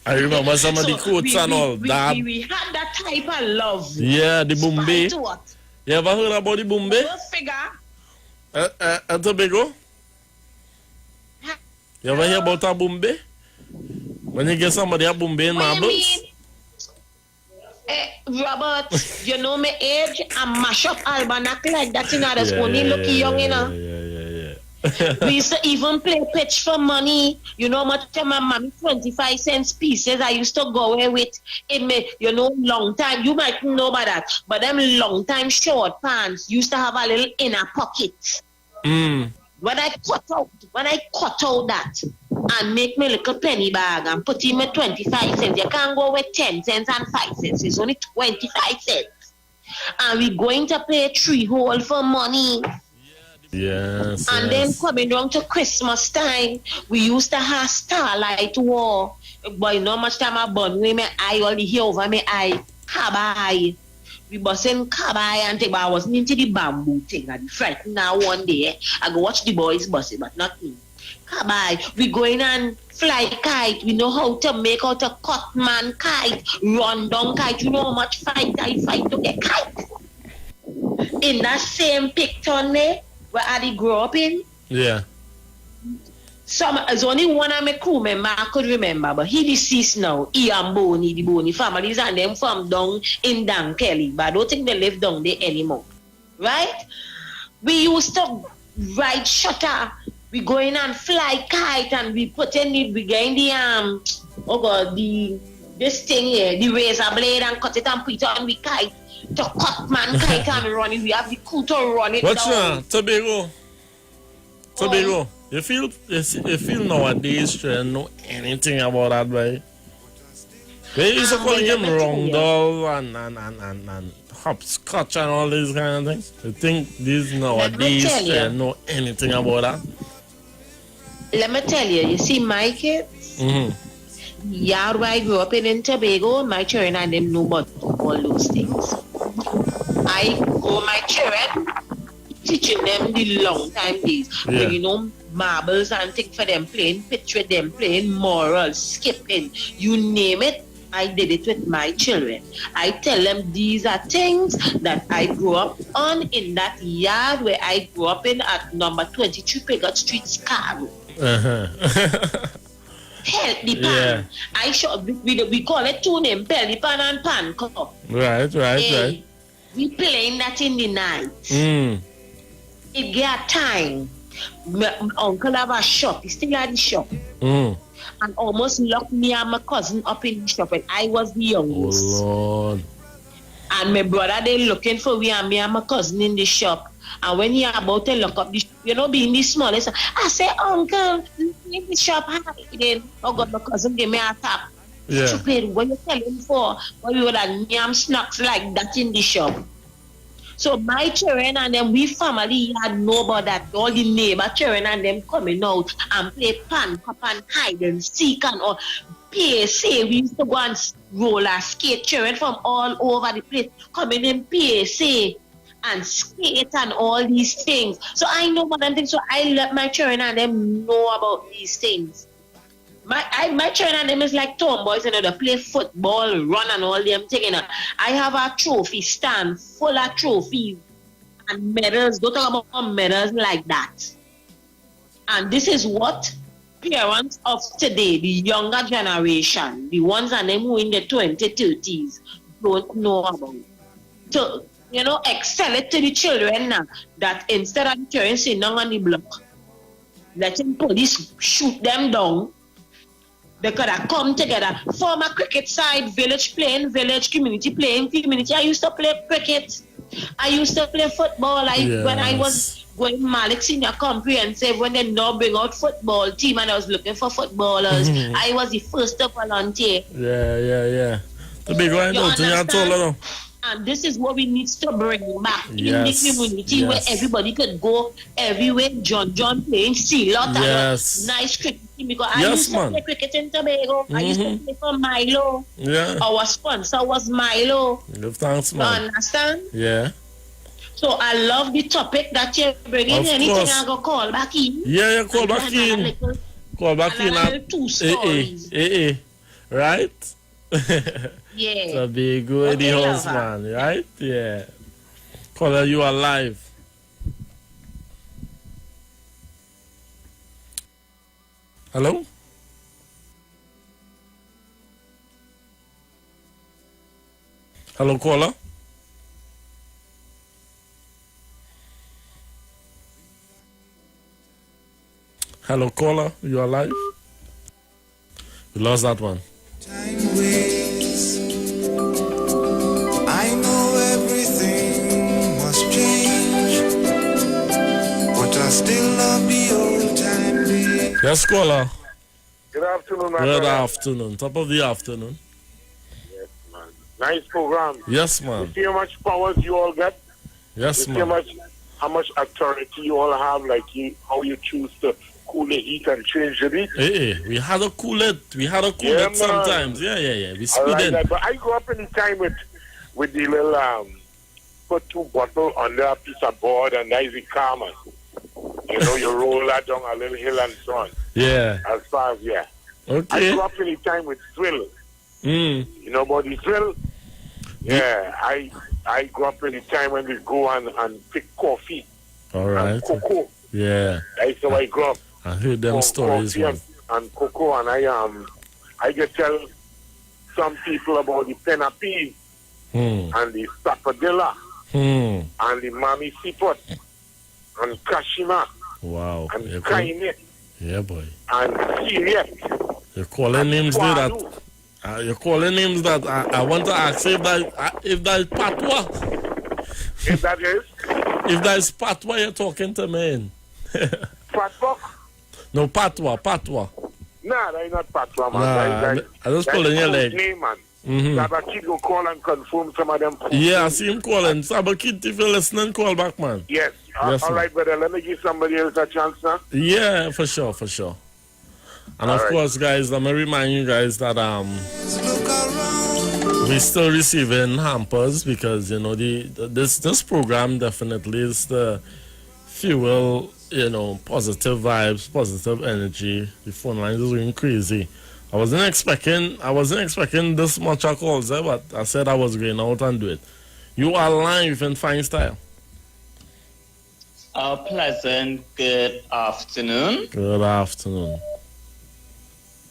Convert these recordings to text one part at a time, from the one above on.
I remember some of the quotes and all that. We had that type of love. Yeah, the Bombay. You ever heard about the Bombay? Tobago? You ever hear about a Bombay? When you get somebody a Bombay in marbles? Robert, you know my age, I mash up almanac like that, you know, that's only lucky young, you know. We used to even play pitch for money. You know much of my mommy 25 cents pieces I used to go away with in me, you know, long time. You might know about that. But them long time short pants used to have a little inner pocket. When I cut out that and make me little penny bag and put in my 25 cents, you can't go with 10 cents and 5 cents. It's only 25 cents. And we going to play 3-hole for money. Yes. And then coming down to Christmas time, we used to have starlight war. But you know much time I burn with my eye, all the hair over my eye. Kabay. We busting kabay and take, but I wasn't into the bamboo thing. I'd frightened now one day. I go watch the boys busting, but not me. Kabay. We going and fly kite. We know how to make out a cut man kite, run down kite. You know how much fight I fight to get kite. In that same picture there, where I grew up in. Yeah. There's only one of my crew member I could remember, but he deceased now. He and Boney, the Boney families, and them from down in Dan Kelly, but I don't think they live down there anymore. Right? We used to ride shutter. We go in and fly kite, and we put in it, we get in the this thing here, the razor blade, and cut it and put it on the kite. To cut man kite and run it. We have the crew to run it. What's that? Tobago. You feel nowadays children know anything about that, right? They used to call him rondel and hopscotch and all these kind of things. You think these nowadays children know anything about that? Let me tell you, you see my kids, yeah, where I grew up in Tobago, my children and them know about all those things. I go my children, teaching them the long time days. Yeah. You know, marbles and things for them playing, pitch with them playing, morals, skipping, you name it. I did it with my children. I tell them these are things that I grew up on in that yard where I grew up in at number 23 Pigott Street, Scarborough. Healthy pan. Yeah. We call it two names, belly pan and pan cup. Right. We playing that in the night. It get time. My uncle have a shop. He still had the shop. And almost locked me and my cousin up in the shop when I was the youngest. Oh Lord. And my brother they looking for me and my cousin in the shop. And when he about to lock up the, being the smallest, I say, Uncle, in the shop hiding. Oh God, my cousin gave me a tap. Yeah. Stupid, what you telling for? Why we would have yam snacks like that in the shop? So my children and them, we family had know about that. All the neighbor children and them coming out and play pan, cup and hide and seek and all. PSA, we used to go and roller skate. Children from all over the place coming in PSA and skate and all these things. So I know about them things. So I let my children and them know about these things. My children and them is like tomboys, they play football, run and all them things. I have a trophy stand full of trophies and medals. Don't talk about medals like that. And this is what parents of today, the younger generation, the ones and them who in the 2030s don't know about. So, excel it to the children now, that instead of the children sitting down on the block, letting police shoot them down, they could have come together, form a cricket side, village playing village, community playing community. I used to play cricket. I used to play football. When I was going Malik Senior Comprehensive, when they now bring out football team and I was looking for footballers, I was the first to volunteer. Yeah. To be going out to your total. And this is what we need to bring back in the community where everybody could go everywhere. John playing sea lot and nice cricket team. Because I used to play cricket in Tobago. I used to play for Milo. Yeah. Our sponsor was Milo. Thanks, man. You understand? Yeah. So I love the topic that you're bringing. Anything I go call back in. Yeah, call back in. Call back in. Two stories. Right? Yeah. So be good, the Okay, house, lover. man. Right? Yeah. Caller, you are live. Hello? Hello, caller? Hello, caller. You are live? We lost that one. Time waits. I know everything must change, but I still love the old time days. Yes, caller. Good afternoon, my Good brother. afternoon. Top of the afternoon. Yes, man. Nice program. Yes, You man. see how much powers you all get? Yes, You see man. how much authority you all have, like how you choose to cool the heat and change the beat. Hey, we had a cool it. We had a cool Yeah, it sometimes. Yeah. We I like speed that. in. But I grew up in the time with the little put two bottles under a piece of board and that is the karma. You know, you roll that down a little hill and so on. Yeah. As far as I Okay. grew up in the time with thrill. Mm. You know about the thrill? Yeah, I grew up in the time when we go and pick coffee All right. and cocoa. Yeah. That's how I grew up. I heard them stories, Coffee man. and cocoa, and I get tell some people about the penapee Hmm. and the sapodilla Hmm. and the mami sipot and kashima Wow. and You're call- kaine yeah, boy. and serious. You're calling names there that. Kwadu. You're calling names that I want to ask if that is patois. If that is If that is patois, you're talking to me. In. fat buck. No, patois. Nah, that is not patois, man. Nah, That is I just pulling your leg. name, man. Mm-hmm. That a kid go call and confirm some of them. Yeah, I see him calling. Sabakit, if you're listening, call back, man. Yes. Yes, All man. right, brother. Let me give somebody else a chance now. Yeah, for sure. And of All right. course, guys, let me remind you guys that Look around. we're still receiving hampers because this program definitely is the fuel, positive vibes, positive energy. The phone lines is going crazy. I wasn't expecting this much of calls, but I said I was going out and do it. You are live in fine style. A pleasant good afternoon. Good afternoon.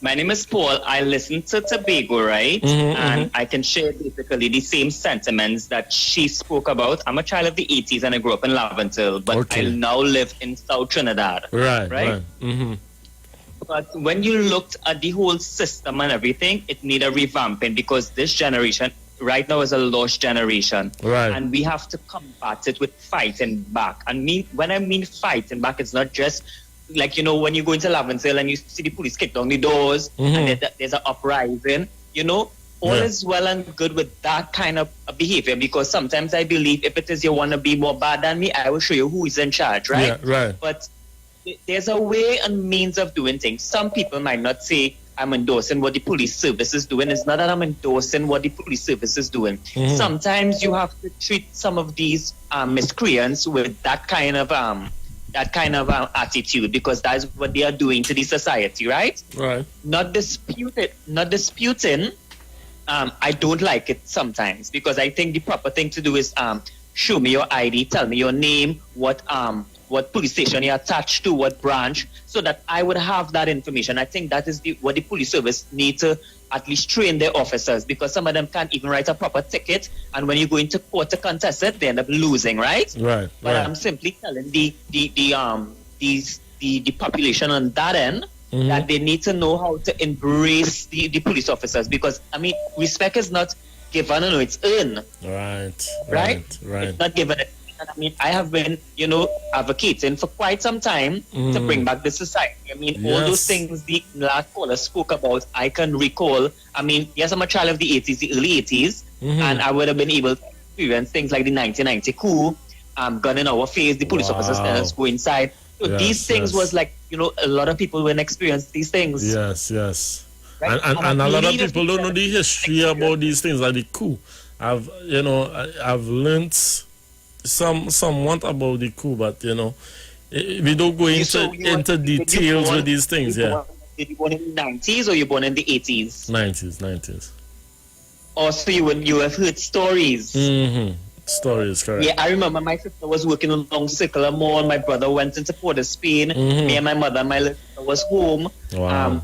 My name is Paul. I listen to Tobago, right? And I can share basically the same sentiments that she spoke about. I'm a child of the 80s and I grew up in Laventille, but Okay. I now live in South Trinidad. Right. Mm-hmm. But when you looked at the whole system and everything, it need a revamping because this generation right now is a lost generation. Right. And we have to combat it with fighting back. And when I mean fighting back, it's not just like, when you go into Laventille and you see the police kick down the doors and there's an uprising, all Yeah. is well and good with that kind of behavior because sometimes I believe if it is you want to be more bad than me, I will show you who is in charge, right? Yeah, right. But there's a way and means of doing things. Some people might not say, I'm endorsing what the police service is doing. It's not that I'm endorsing what the police service is doing. Sometimes you have to treat some of these miscreants with that kind of attitude because that's what they are doing to the society, right? Right. Not disputing. I don't like it sometimes because I think the proper thing to do is show me your ID, tell me your name, what police station you're attached to, what branch, so that I would have that information. I think that is what the police service need to at least train their officers because some of them can't even write a proper ticket, and when you go into court to contest it, they end up losing, right? Right. But I'm simply telling the population on that end that they need to know how to embrace the police officers because respect is not given, it's earned. Right. It's not given. I have been, advocating for quite some time to bring back the society. All those things the last caller spoke about, I can recall. Yes, I'm a child of the 80s, the early 80s, and I would have been able to experience things like the 1990 coup, gun in our face, the police officers telling us go inside. So these things was like, a lot of people wouldn't experience these things. Yes. Right? And a lot of people don't know that. the history about these things like the coup. I've learned somewhat about the coup, but we don't go into details with these things. Yeah. did you born in the 90s or you born in the 80s? 90s. Or so you have heard stories. Mm-hmm. Stories, correct. Yeah, I remember my sister was working along Circular Mall. My brother went into Port of Spain. Me and my mother and my little sister was home. Wow.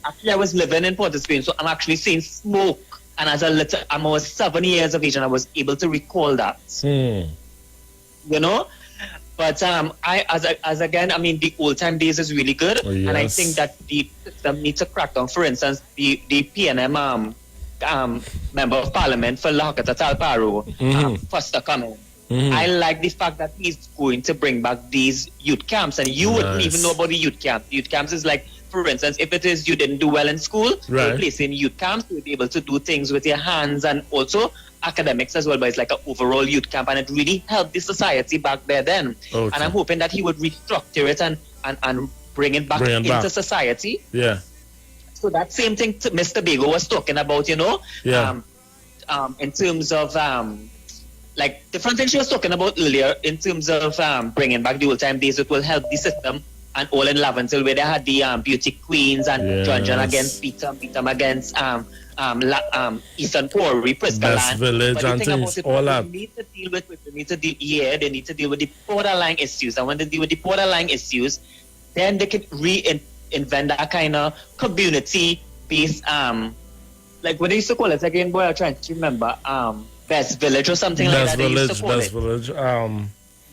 Actually, I was living in Port of Spain, so I'm actually seeing smoke. And as I was 7 years of age, and I was able to recall that. You know? But again, I mean, the old time days is really good. Oh, yes. And I think that the system needs to crack down. For instance, the PNM member of parliament for Lahokata Talparo, Foster Cumming. I like the fact that he's going to bring back these youth camps, and you wouldn't even know about the youth camps. Youth camps is like, for instance, if it is you didn't do well in school, you're placed in youth camps, you'll be able to do things with your hands and also academics as well, but it's like an overall youth camp, and it really helped the society back there then. And I'm hoping that he would restructure it and bring it back into society. Yeah. So that same thing Mr. Bego was talking about, you know, in terms of like different things she was talking about earlier in terms of bringing back the old time days. It will help the system, and all in Laventil where they had the beauty queens and John against Peter against Eastern Quarry, Prescaland. Best Village and things, all that. They need to deal with the borderline issues, and when they deal with the borderline issues, then they can reinvent that kind of community-based, like what they used to call it again, boy, I'm trying to remember, Best Village or something like that. Best Village.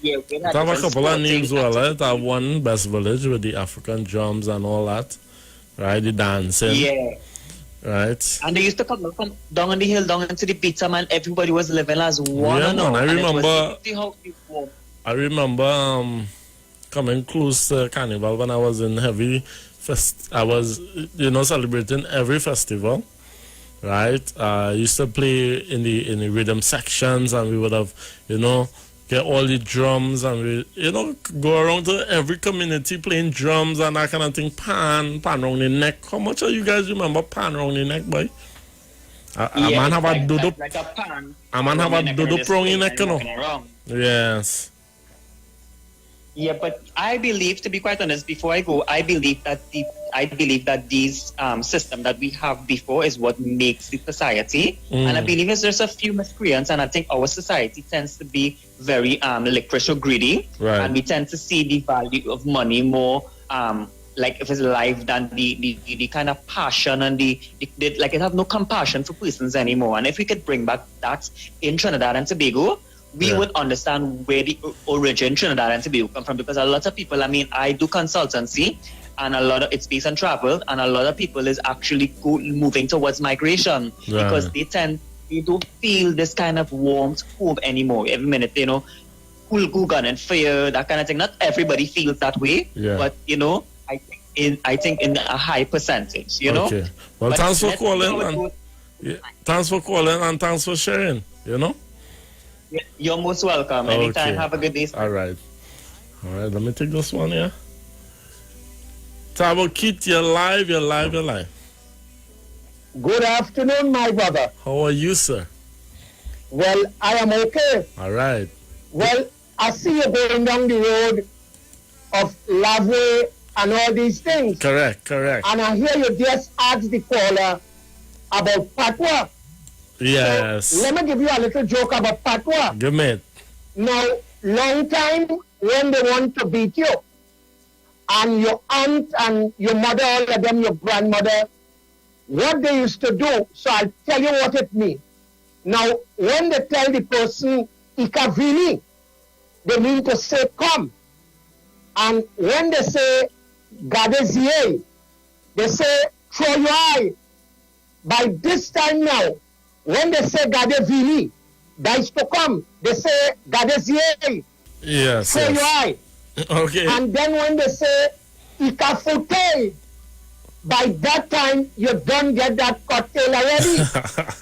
Yeah, we have a couple of names, well, right? That one Best Village with the African drums and all that, right? The dancing. Yeah. Right. And they used to come down on the hill, down into the pizza, man. Everybody was living as one. Yeah, man. I remember coming close to Carnival when I was in heavy I was, celebrating every festival. Right. I used to play in the rhythm sections, and we would have, get all the drums, and we, go around to every community playing drums and that kind of thing. Pan around the neck. How much of you guys remember pan around the neck, boy? A man have a dodo. Like a pan. A man have a dodo around the neck, you know. Yes. Yeah, but I believe, to be quite honest, before I go, I believe that these system that we have before is what makes the society. And I believe there's a few miscreants, and I think our society tends to be very licorice or greedy. Right. And we tend to see the value of money more like if it's life than the kind of passion and the like it have no compassion for persons anymore. And if we could bring back that in Trinidad and Tobago, we would understand where the origin Trinidad and Tobago come from, because a lot of people, I mean, I do consultancy, and a lot of it's based on travel, and a lot of people is actually moving towards migration because they don't feel this kind of warmth home anymore. Every minute, cool gun and fear, that kind of thing. Not everybody feels that way, but I think in a high percentage, Okay. Well, thanks for calling, thanks for calling, and thanks for sharing. You're most welcome. Anytime. Okay. Have a good day. All right. Let me take this one here. Tabo Kit, you're live. Good afternoon, my brother. How are you, sir? Well, I am okay. All right. Well, I see you going down the road of Lavway and all these things. Correct. And I hear you just ask the caller about Patwa. Yes. So let me give you a little joke about Patwa. Give me it. Now, long time when they want to beat you, and your aunt and your mother, all of them, your grandmother, what they used to do, so I'll tell you what it means. Now, when they tell the person, Ikavini, they mean to say, come. And when they say, Gadezie, they say, throw your eye. By this time now, when they say Gadevili, that is to come, they say Gadezie. Yes. Throw your eye. Okay. And then when they say Ikafute, by that time you don't get that cocktail already.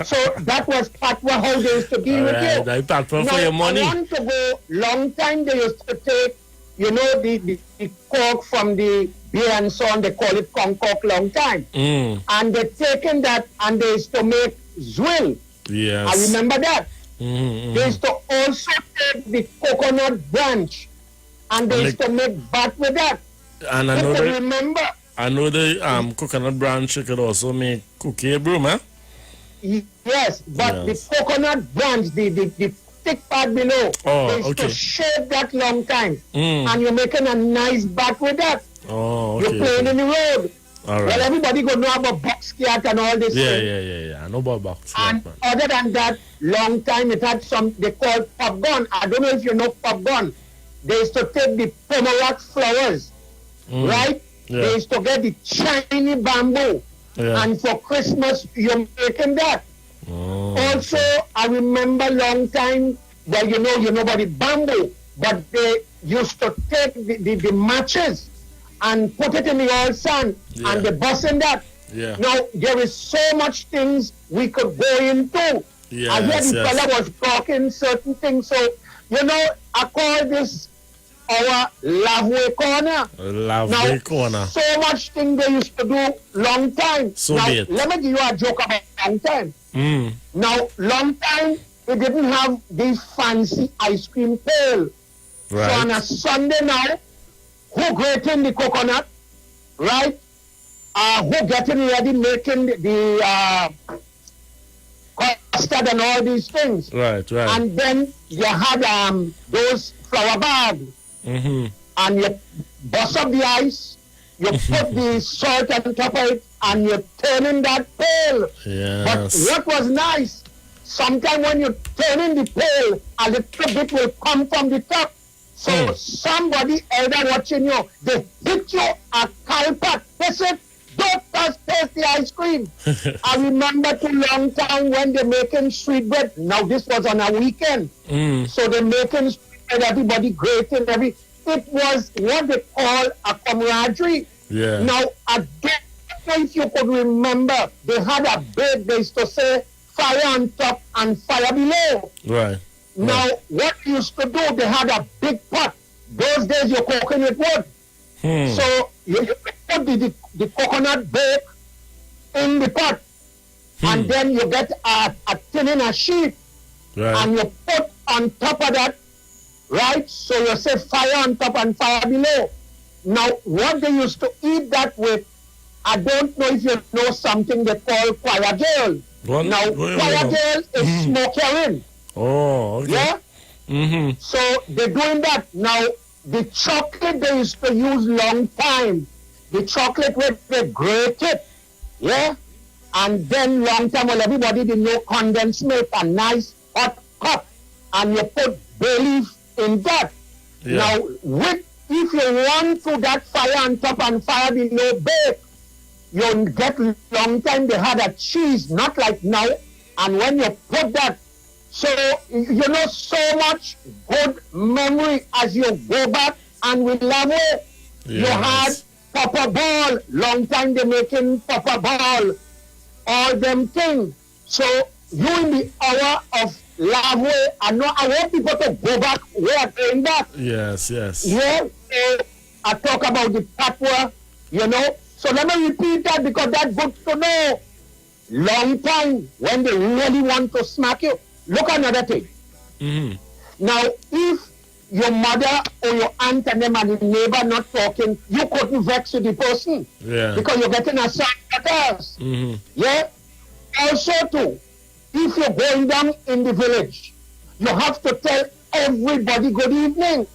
So that was Patwa, how they used to deal with you. That Patwa for your money. I want to go, long time they used to take, the cork from the beer and so on, they call it concork long time. And they taken that and they used to make zwill. Yes. I remember that. They used to also take the coconut branch and they used to make bat with that. And I know I know the coconut branch you could also make cookie broom, huh? Yes, but Yes. the coconut branch, the thick part below, Oh, is okay. to shave that long time. Mm. And you're making a nice bat with that. Oh, You're okay. playing okay. in the road. All Well, right. everybody gonna know about box cat and all this Yeah, thing. yeah. I know about box. And man. other than that, long time it had some they call pop gun. I don't know if you know pop gun. They used to take the pomerac flowers, right? Yeah. They used to get the shiny bamboo. Yeah. And for Christmas, you're making that. Oh, Also, I remember long time, well, you know about the bamboo, but they used to take the matches and put it in the oil sand Yeah. and they bust in that. yeah. Now, there is so much things we could go into. Yes, I hear the yes. fella was talking certain things. So, I call this our lavway corner. Lovely corner. So much thing they used to do long time. So now, be it. let me give you a joke about long time. Mm. Now, long time, they didn't have this fancy ice cream pail. So on Right. a Sunday now, who grating the coconut, right? Who getting ready making the custard and all these things. Right. And then you had those flour bags. Mm-hmm. And you bust up the ice, you put the salt on top of it, and you turn in that pail. But Yes. what was nice, sometimes when you turn in the pail, a little bit will come from the top. So somebody elder watching you, they hit you a calpat. They said, don't taste the ice cream. I remember too long time when they're making sweet bread. Now this was on a weekend. So they're making sweet bread, everybody grating, it was what they call a camaraderie. Yeah. Now, I don't know if you could remember, they had a big, they used to say, fire on top and fire below. Right. Now, what they used to do, they had a big pot. Those days, you're cooking with wood. So, you put the coconut bake in the pot. And then you get a tin in a sheet. Right. And you put on top of that, right? So you say fire on top and fire below. Now, what they used to eat that with, I don't know if you know something they call choir gel. What? Now, What- choir gel is smoke herring. Oh, okay. Yeah? Mm-hmm. So they're doing that. Now, the chocolate they used to use long time. The chocolate where they grate it. Yeah? And then long time, well, everybody didn't know condensed milk, a nice hot cup. And you put bay leaf in that. Yeah. Now, if you want to that fire on top and fire below bake, you get long time they had a cheese, not like now. And when you put that, so so much good memory as you go back and we love it. You had Yes. Papa Ball, long time they making Papa Ball, all them things. So you in the hour of Lavway, I want people to go back where I'm going back. Yes. Yeah, I talk about the patwa, So let me repeat that because that's good to know. Long time when they really want to smack you. Look another thing. Mm-hmm. Now, if your mother or your aunt and them and the neighbor not talking, you couldn't vex with the person. Yeah. Because you're getting a sign at us. Mm-hmm. Yeah? Also too, if you're going down in the village, you have to tell everybody good evening.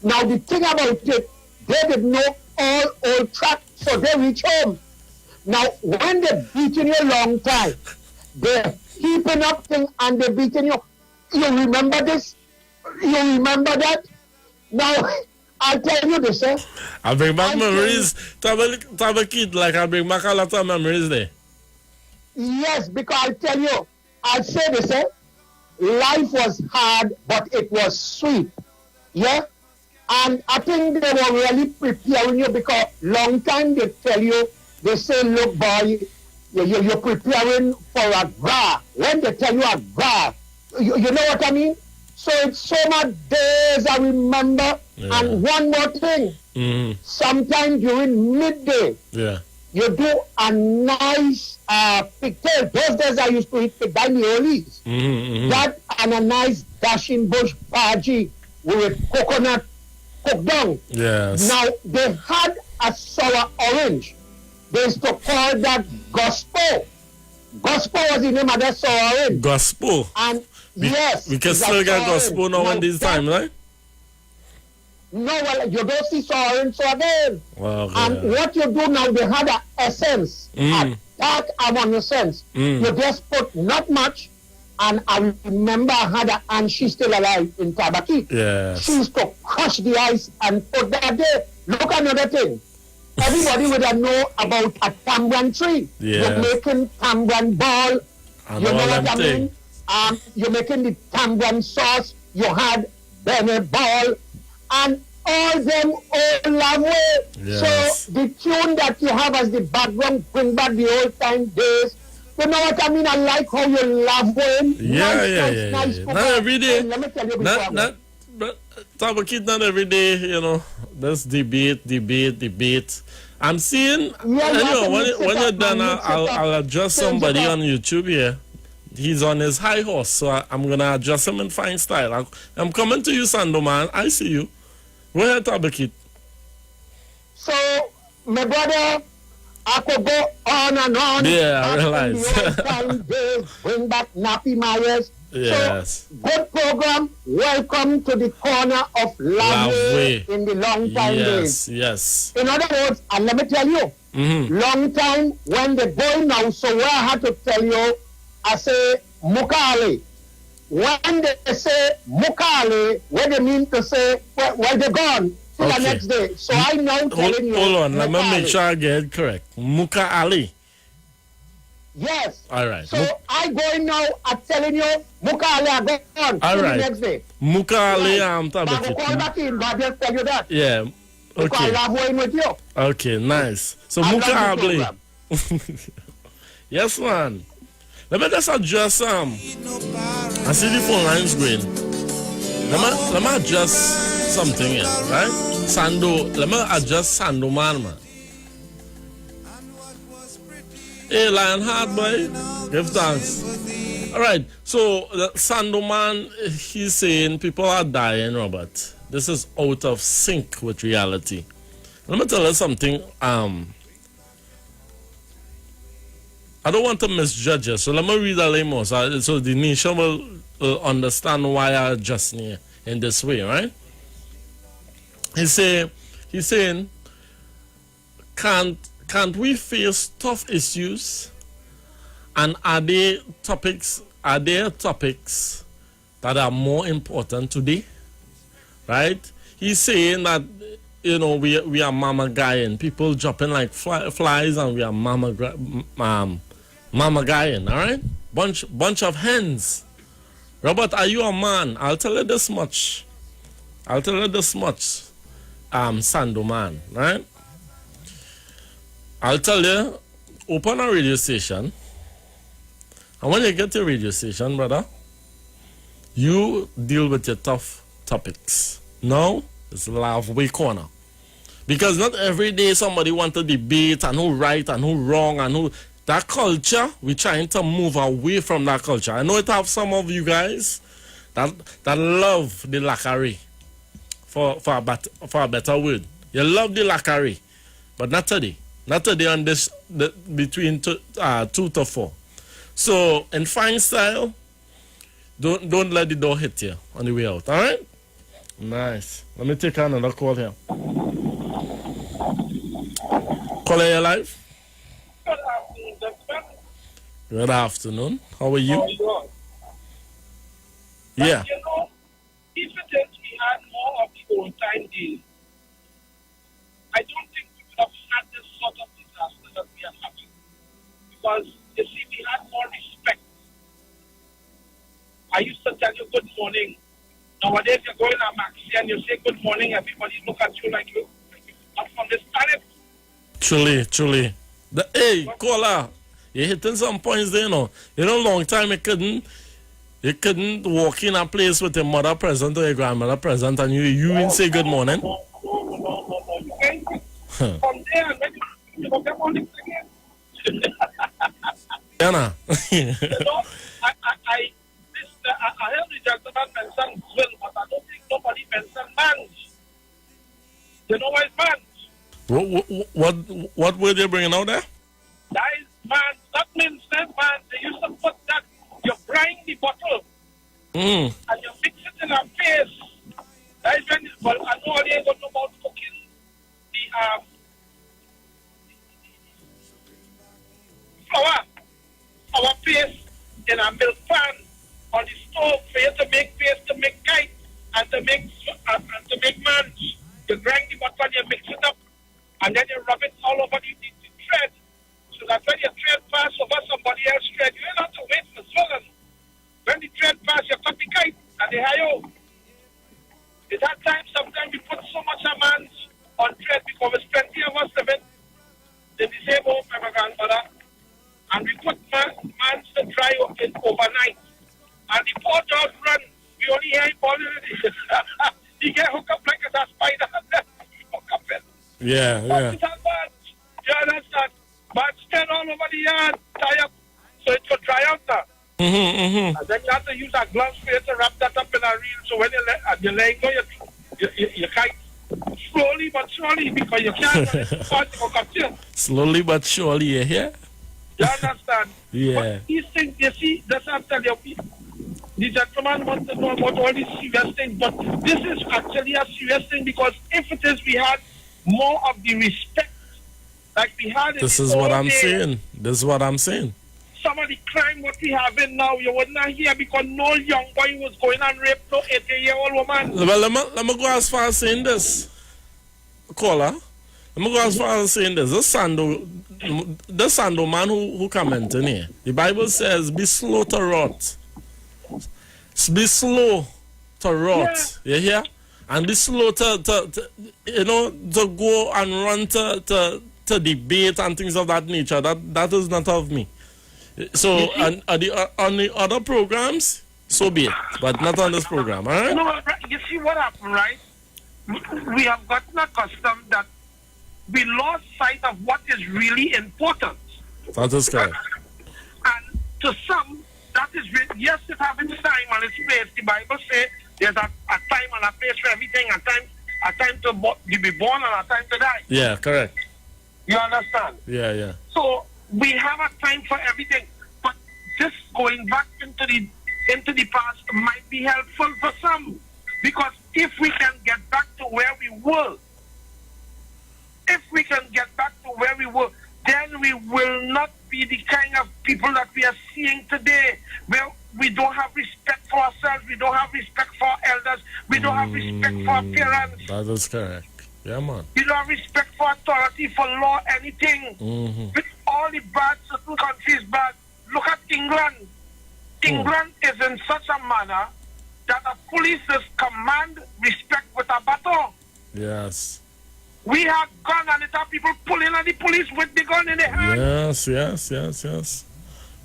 Now the thing about it, they didn't know all old track, so they reach home. Now when they're beating you a long time, they're keeping up thing and they're beating you. You remember this? You remember that? Now I'll tell you this, eh? I bring back memories. Tabakit, like I bring back a lot of memories there. Yes, because I'll tell you, I'll say this, eh? Life was hard, but it was sweet. Yeah? And I think they were really preparing you because long time they tell you, they say, look, boy, you're preparing for a gra. When they tell you a gra, you know what I mean? So it's so much days I remember. Yeah. And one more thing, sometime during midday, Yeah. you do a nice pigtail. Those days I used to eat pigtail in the earlies. That and a nice dashing bush bhaji with coconut cooked down. Yes. Now they had a sour orange. They used to call that gospel. Gospel was the name of that sour orange. Gospel. And yes, We can it's a still get sour gospel orange. now in this time, right? No, well, you don't see sour orange so again. Well, And what you do now, they had an essence, a dark essence. You just put not much. And I remember I had an aunt, she's still alive in Tabaki. Yes. She used to crush the ice and put that there. Look, another thing. Everybody would have know about a tamarind tree. Yeah. You're making tamarind ball. I You know know all what them I mean? You're making the tamarind sauce. You had Bennett ball. And all them old love way. Yes. So the tune that you have as the background bring back the old time days. You know what I mean? I like how you love him. Yeah. Not every day. Let me tell you But Tabakit, not every day, you know. There's debate. I'm seeing, when you're done, I'll adjust somebody on YouTube here. He's on his high horse, so I'm going to adjust him in fine style. I'm coming to you, Sando, man. I see you. Go ahead, Tabakit. So, my brother, I could go on and on. Yeah, I realize. Bring back Nappy Myers. Yes. So, good program. Welcome to the corner of Lavway in the long time days. Yes. In other words, and let me tell you, long time when the boy now, so where I had to tell you, I say Mukale. When they say Mukale, what they mean to say, well they're gone. The next day. So I now telling you. Hold on, let me make sure I get it correct. Muka Ali. Yes. All right. So I going now. I'm telling you, Muka Ali are gone. All right. The next day. Muka Ali, I'm call back in, but I just tell you that. Yeah. Okay. Because I'm going with you. Okay. Nice. So I Muka love the Ali. program. Yes, man. Let me just adjust I see the phone lines going. Let me adjust something here, right? Sando, let me adjust Sando man. Hey, Lionheart boy, give thanks. All right, so Sando man, he's saying people are dying, Robert. This is out of sync with reality. Let me tell you something. I don't want to misjudge you, so let me read a little more so the nation will understand why I adjust here in this way, right? He's saying, can't we face tough issues? And are there topics that are more important today? Right? He's saying that, you know, we are mama guying, people dropping like flies, and we are mama guying, all right? Bunch of hens. Robert, are you a man? I'll tell you this much. Sando man, right? I'll tell you, open a radio station, and when you get to a radio station, brother, you deal with your tough topics. Now, it's Lavway corner. Because not every day somebody want to debate and who right and who wrong and who... That culture, we're trying to move away from that culture. I know it have some of you guys that love the lacquerie, for a better word. You love the lacquerie, but not today. Not today on this between 2 to 4. So in fine style, don't let the door hit you on the way out. All right? Nice. Let me take another call here. Caller, you live? Good afternoon. How are you? Yeah. But, you know, if it is we had more of the old time days, I don't think we would have had this sort of disaster that we are having. Because, you see, we had more respect. I used to tell you good morning. Nowadays, you go in a maxi and you say good morning, everybody look at you like you're not from this planet. Truly. Hey, caller, you're hitting some points there, you know. You know, long time you couldn't walk in a place with your mother present or your grandmother present and you didn't say good morning. No. You can't. From there, when you go, good morning again. Yeah, nah. You know, I heard the gentleman mention Will, but I don't think nobody mentioned Mans. You know why it's Mans? What were they bringing out there? That is, man, that means that, man, they used to put that, you grind the bottle, and you mix it in a paste. That is when, well, I know they don't know about cooking the flour paste in a milk pan on the stove for you to make paste, to make kite, and to make manch. You grind the bottle, you mix it up, and then you rub it all over the thread. So that when your thread pass over somebody else's thread, you don't have to wait for so long. When the thread pass, you cut the kite, and they hire. At that time, sometimes we put so much amount on thread because there's plenty of us living in the same home, my grandmother, and we put mans to dry in overnight. And the poor dog run, we only hear him falling in it. He get hooked up like a spider. Hook up it. Yeah. You understand? But stand all over the yard, tie up, so it could dry out now. And then you have to use a glove for you to wrap that up in a reel, so when you're laying go, you kite slowly but surely, because you can't. Slowly but surely, you hear? You understand? Yeah. But these things, you see, that's after the gentleman wants to know about all these serious things, but this is actually a serious thing, because if it is, we had more of the respect like we had in This is what I'm saying. This is what I'm saying. Some of the crime what we have in now, you would not hear, because no young boy was going and raped no 80-year-old woman. Well, let me go as far as saying this. Caller, let me go as far as saying this. The Sando man who commented here, the Bible says, be slow to rot. Be slow to rot. Yeah. You hear? And be slow to go and run to debate and things of that nature. That is not of me. So on the other programs, so be it, but not on this program, all right? No, you see what happened, right? We have gotten accustomed that we lost sight of what is really important. That is correct. And to some, that is, yes, it has its time and its place. The Bible says there's a time and a place for everything, a time to be born and a time to die. Yeah, correct. You understand? Yeah. So we have a time for everything, but just going back into the past might be helpful for some, because if we can get back to where we were, then we will not be the kind of people that we are seeing today, where we don't have respect for ourselves, we don't have respect for our elders, we don't have respect for our parents. That is correct. Yeah, man. We don't have respect for authority, for law, anything. With all the bad, certain countries bad. Look at England. England is in such a manner that the police command respect with a baton. Yes. We have gun and it have people pulling at the police with the gun in their hand. Yes.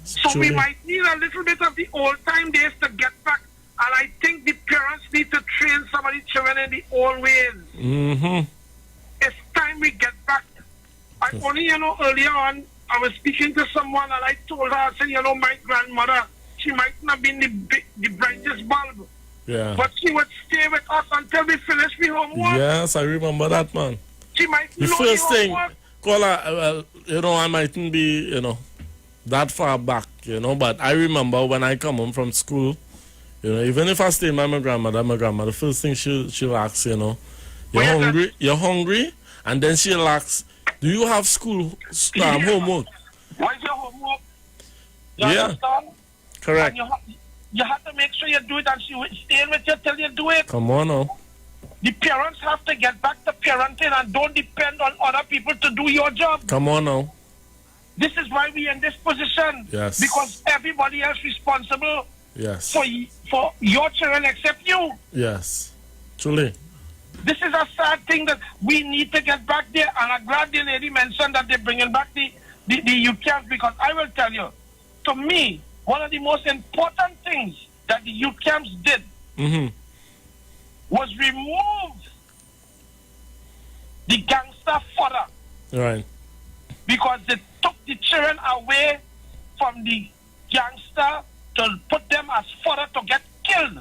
So we might need a little bit of the old time days to get back. And I think the parents need to train some of the children in the old ways. It's time we get back. I only, earlier on, I was speaking to someone and I told her, I said, my grandmother, she might not be the brightest bulb. Yeah. But she would stay with us until we finish the homework. Yes, I remember that, man. She might the know first the thing, homework. Caller, I mightn't be, that far back, but I remember when I come home from school, even if I stay by my grandmother, first thing she'll ask, you're hungry? And then she'll ask, do you have school homework? What is your homework? You Yeah. understand? Correct. And you have to make sure you do it, and she will stay with you till you do it. Come on now. The parents have to get back to parenting and don't depend on other people to do your job. Come on now. This is why we're in this position. Yes. Because everybody else responsible Yes. for your children except you. Yes. Truly. This is a sad thing that we need to get back there, and I'm glad the lady mentioned that they're bringing back the youth camps, because I will tell you, to me, one of the most important things that the youth camps did was remove the gangster fodder. Right. Because they took the children away from the gangster to put them as fodder to get killed.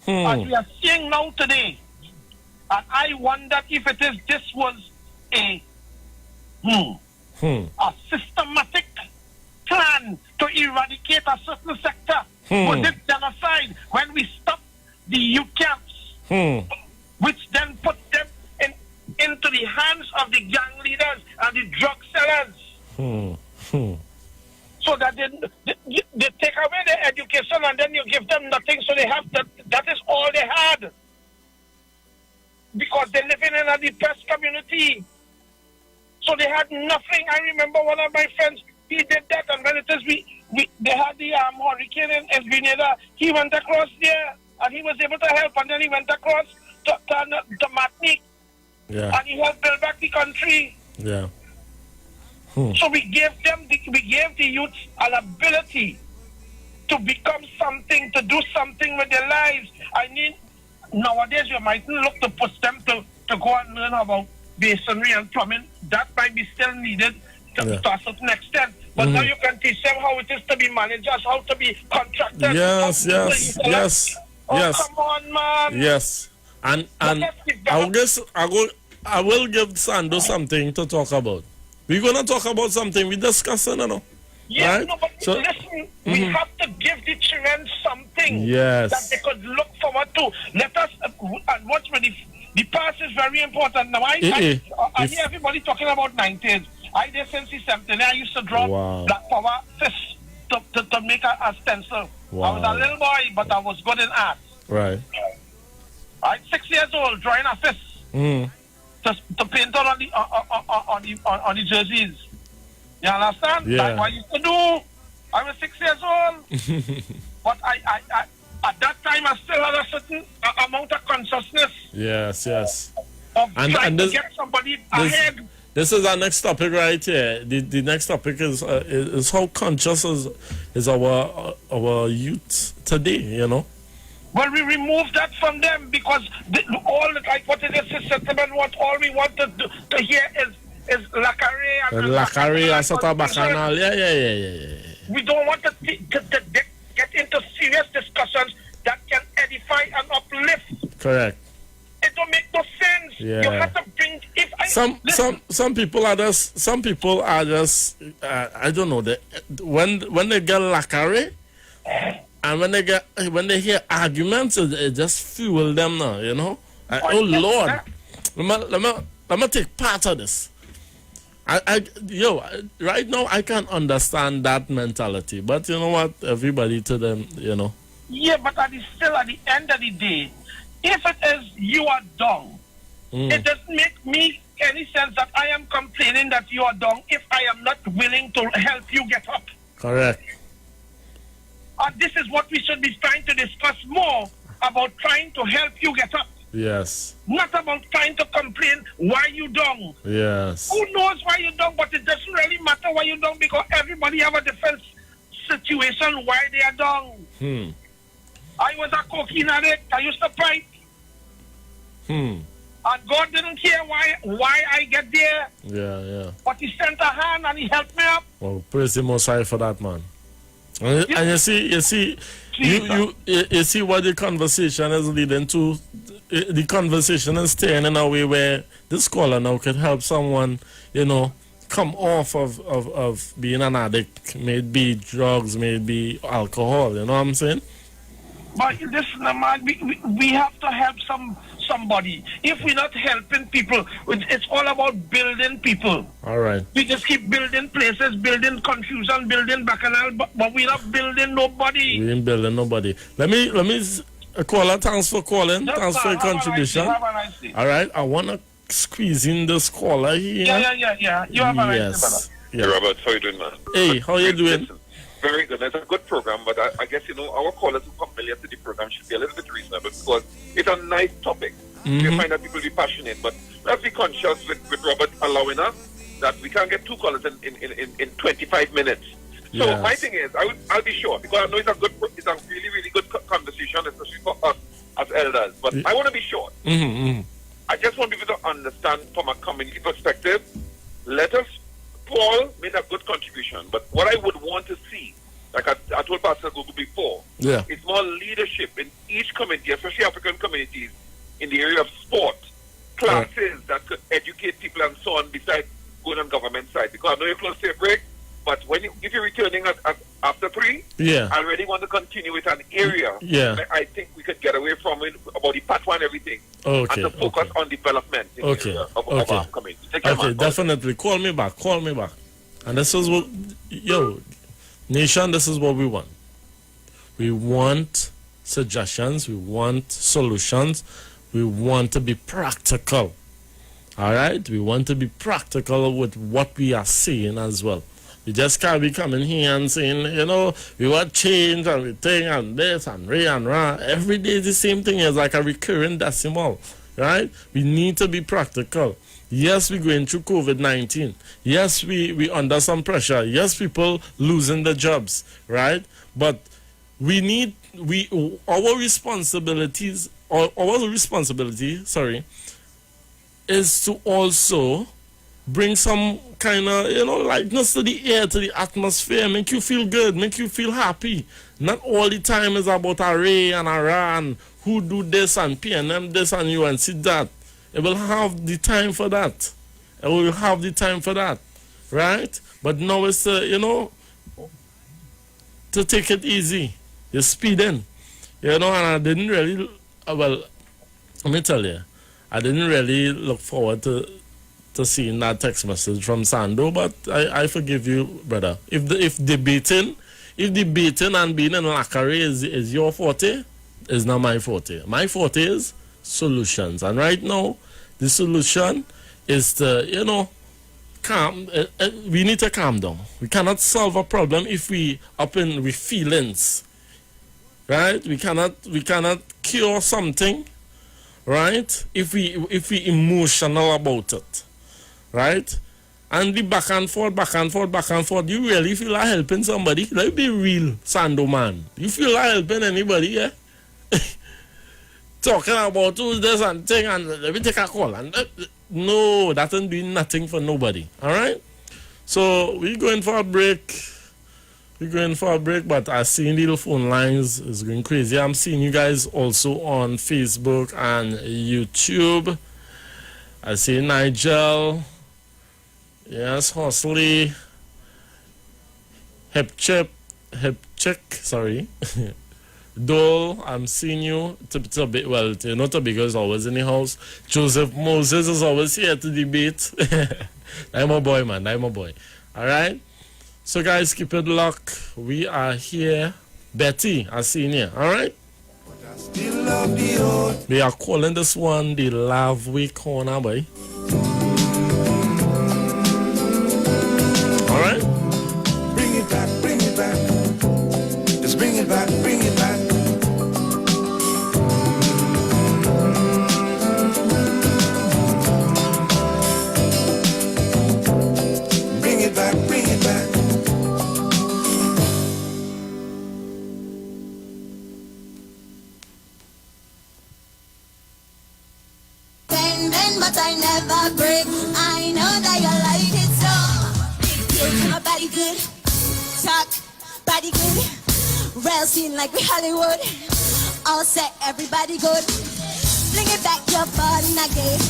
As we are seeing now today. And I wonder if this was a systematic plan to eradicate a certain sector. But this genocide, when we stop the youth camps, which then put them into the hands of the gang leaders and the drug sellers. So that they take away their education and then you give them nothing, so they have that is all they had. Because they're living in a depressed community. So they had nothing. I remember one of my friends, he did that, and when it is they had the hurricane in Grenada, he went across there and he was able to help, and then he went across to Martinique. Yeah. And he helped build back the country. Yeah. So we gave the youth an ability to become something, to do something with their lives. I mean, nowadays you might look to push them to go and learn about masonry and plumbing. That might be still needed to a certain extent. But now you can teach them how it is to be managers, how to be contractors. Yes. Come on, man. Yes. And I will give Sando something to talk about. We're going to talk about something we discussed, you know. Yes, right? no, but listen, we have to give the children something that they could look forward to. Let us, and what's with the past is very important. Now, I hear everybody talking about 90s. I did since the 70s. I used to draw black power fish to make a stencil. Wow. I was a little boy, but I was good in art. Right. I'm 6 years old, drawing a fish. To paint on the jerseys. You understand? Yeah. That's what I used to do. I was 6 years old. But I at that time I still had a certain amount of consciousness. Yes. Of trying to get somebody ahead. This is our next topic right here. The next topic is how conscious is our youth today, you know? Well, we remove that from them because what it is sentiment, what all we want to hear is lacare and sort bacchanal. Yeah. We don't want to get into serious discussions that can edify and uplift. Correct. It don't make no sense. Yeah. You have to bring some people are just I don't know, when they get lacare. And when they hear arguments, it just fuel them now, you know. Oh Lord, let me take part of this. Right now I can't understand that mentality, but you know what? Everybody to them, you know. Yeah, but at the end of the day, if it is you are dumb, it doesn't make me any sense that I am complaining that you are dumb if I am not willing to help you get up. Correct. And this is what we should be trying to discuss more about, trying to help you get up. Yes. Not about trying to complain why you down. Yes. Who knows why you down, but it doesn't really matter why you down because everybody have a different situation why they are down. I was a cocaine addict. I used to pipe. And God didn't care why I get there. Yeah. But he sent a hand and he helped me up. Well, praise the Most High for that, man. And you see what the conversation is leading to. The conversation is staying in a way where this caller now could help someone, you know, come off of being an addict. May it be drugs, may it be alcohol. You know what I'm saying? But listen, man, we have to help somebody. If we're not helping people, it's all about building people. All right. We just keep building places, building confusion, building bacchanal, but we're not building nobody. We ain't building nobody. Let me caller, thanks for calling. Thanks for your contribution. All right. I want to squeeze in this caller here. Yeah. You have a nice day, brother. Hey, Robert, how you doing, man? Hey, how you doing? Listen, very good. It's a good program, but I guess, you know, our callers who come familiar to the program should be a little bit reasonable because it's a nice topic. We find that people be passionate, but let's be conscious with Robert allowing us that we can't get two callers in 25 minutes. So my thing is, I'll be sure because I know it's a really, really good conversation, especially for us as elders. But I want to be sure. I just want people to understand from a community perspective. Paul made a good contribution, but what I would want to see, like I told Pastor Gugu before, it's more leadership in each community, especially African communities, in the area of sport, classes that could educate people and so on besides going on government side? Because I know you're close to a break, but if you're returning after 3, I really want to continue with an area that I think we could get away from it, about the pathway and everything. And to focus on development of our community. Okay, definitely. Call me back. And this is what, nation, this is what we want. We want suggestions. We want solutions. We want to be practical. All right? We want to be practical with what we are seeing as well. We just can't be coming here and saying, we want change and everything and this and rah. Every day the same thing is like a recurring decimal, right? We need to be practical. Yes, we're going through COVID-19. Yes, we under some pressure. Yes, people losing their jobs, right? But our responsibility, is to also bring some kind of, lightness to the air, to the atmosphere, make you feel good, make you feel happy. Not all the time is about a ray and a ra and who do this and PNM this and UNC that. It will have the time for that. Right? But now it's, to take it easy. You're speeding. And I didn't really, let me tell you, I didn't really look forward to seeing that text message from Sando, but I forgive you, brother. If debating and being in lacquery is your forte, it's not my forte. My forte is solutions. And right now, the solution is to, calm. We need to calm down. We cannot solve a problem if we up in with feelings, right? We cannot cure something, right? If we emotional about it, right? And the back and forth. You really feel like helping somebody? Let me be real, Sando man. You feel like helping anybody, yeah? Talking about this and thing and let me take a call. And no, that ain't doing nothing for nobody. All right? So we're going for a break. But I see little phone lines is going crazy. I'm seeing you guys also on Facebook and YouTube. I see Nigel. Yes, Horsley. Hip chick, sorry. Dole, I'm seeing you. Tobigo is always in the house. Joseph Moses is always here to debate. I'm a boy, man. All right? So, guys, keep it locked. We are here. Betty, I see you. All right? We are calling this one the Love Week Corner, boy. All right? Bring it back. Just bring it back. Bring it back. But I never break. I know that you like it so. Feel my body good, talk body good. Rail scene like we Hollywood. All set, everybody good. Bring it back, your body again.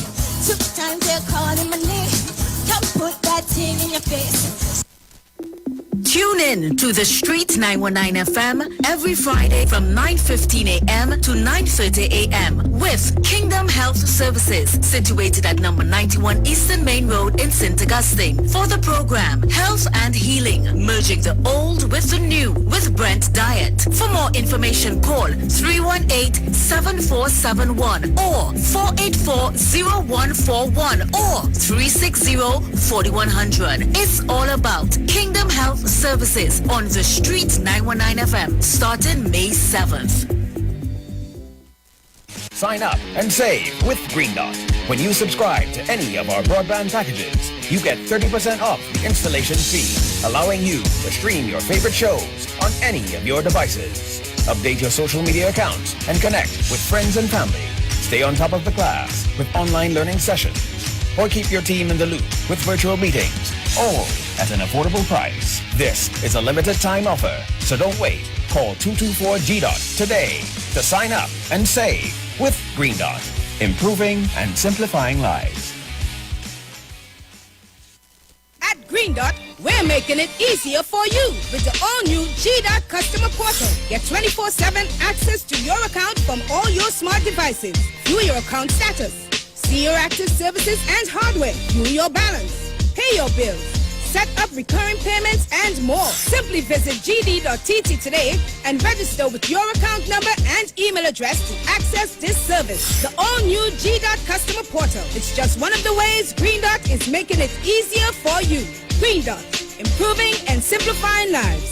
Took time to call in my name. Come put that thing in your face. Tune in to The Street 919 FM every Friday from 9:15 a.m. to 9:30 a.m. with Kingdom Health Services, situated at number 91 Eastern Main Road in St. Augustine. For the program, Health and Healing, merging the old with the new with Brent Diet. For more information, call 318-7471 or 484-0141 or 360-4100. It's all about Kingdom Health Services on The Street 919 FM, starting May 7th. Sign up and save with Green Dot. When you subscribe to any of our broadband packages, you get 30% off the installation fee, allowing you to stream your favorite shows on any of your devices. Update your social media accounts and connect with friends and family. Stay on top of the class with online learning sessions, or keep your team in the loop with virtual meetings, all at an affordable price. This is a limited time offer, so don't wait. Call 224-GDOT today to sign up and save with Green Dot. improving and simplifying lives. At Green Dot, we're making it easier for you with the all-new G-Dot customer portal. Get 24/7 access to your account from all your smart devices. View your account status, see your active services and hardware, view your balance, pay your bills, set up recurring payments, and more. Simply visit gd.tt today and register with your account number and email address to access this service. The all-new G-Dot customer portal. It's just one of the ways Green Dot is making it easier for you. Green Dot, improving and simplifying lives.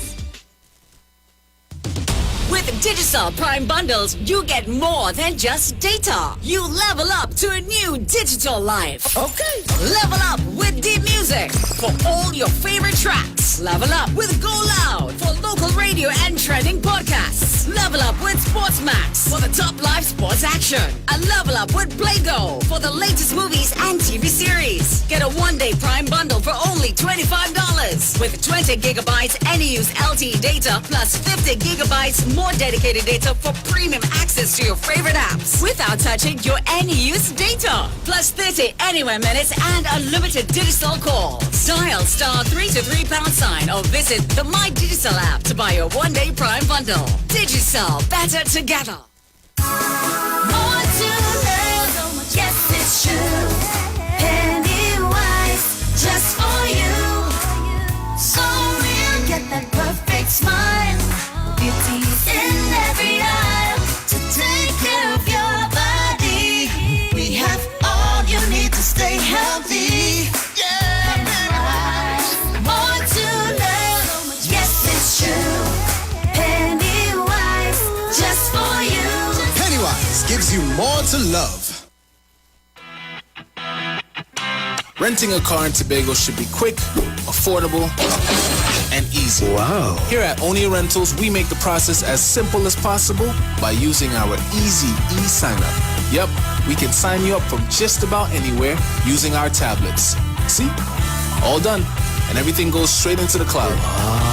With Digicel Prime Bundles, you get more than just data. You level up to a new digital life. Okay. Level up with deep music for all your favorite tracks. Level up with Go Loud for local radio and trending podcasts. Level up with Sports Max for the top live sports action. And level up with Play Go for the latest movies and TV series. Get a one-day Prime Bundle for only $25 with 20 gigabytes any use LTE data plus 50 gigabytes more dedicated data for premium access to your favorite apps without touching your any-use data. Plus 30 anywhere minutes and unlimited digital calls. Dial *323# or visit the My Digicel app to buy your one-day Prime Bundle. Digicel, better together. More to love, yes it's true. Pennywise, just for you. So real, get that perfect smile. Beauty's in every aisle to take care of your body. We have all you need to stay healthy. Yeah, more to love, yes it's true. Pennywise, just for you. Pennywise gives you more to love. Renting a car in Tobago should be quick, affordable, and easy. Wow. Here at Oni Rentals, we make the process as simple as possible by using our easy e-sign-up. Yep, we can sign you up from just about anywhere using our tablets. See? All done. And everything goes straight into the cloud. Wow.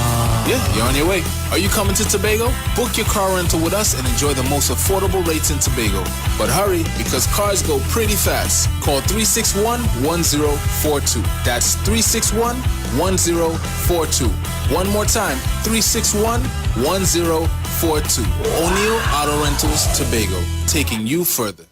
Yeah, you're on your way. Are you coming to Tobago? Book your car rental with us and enjoy the most affordable rates in Tobago. But hurry, because cars go pretty fast. Call 361-1042. That's 361-1042. One more time, 361-1042. O'Neill Auto Rentals, Tobago, taking you further.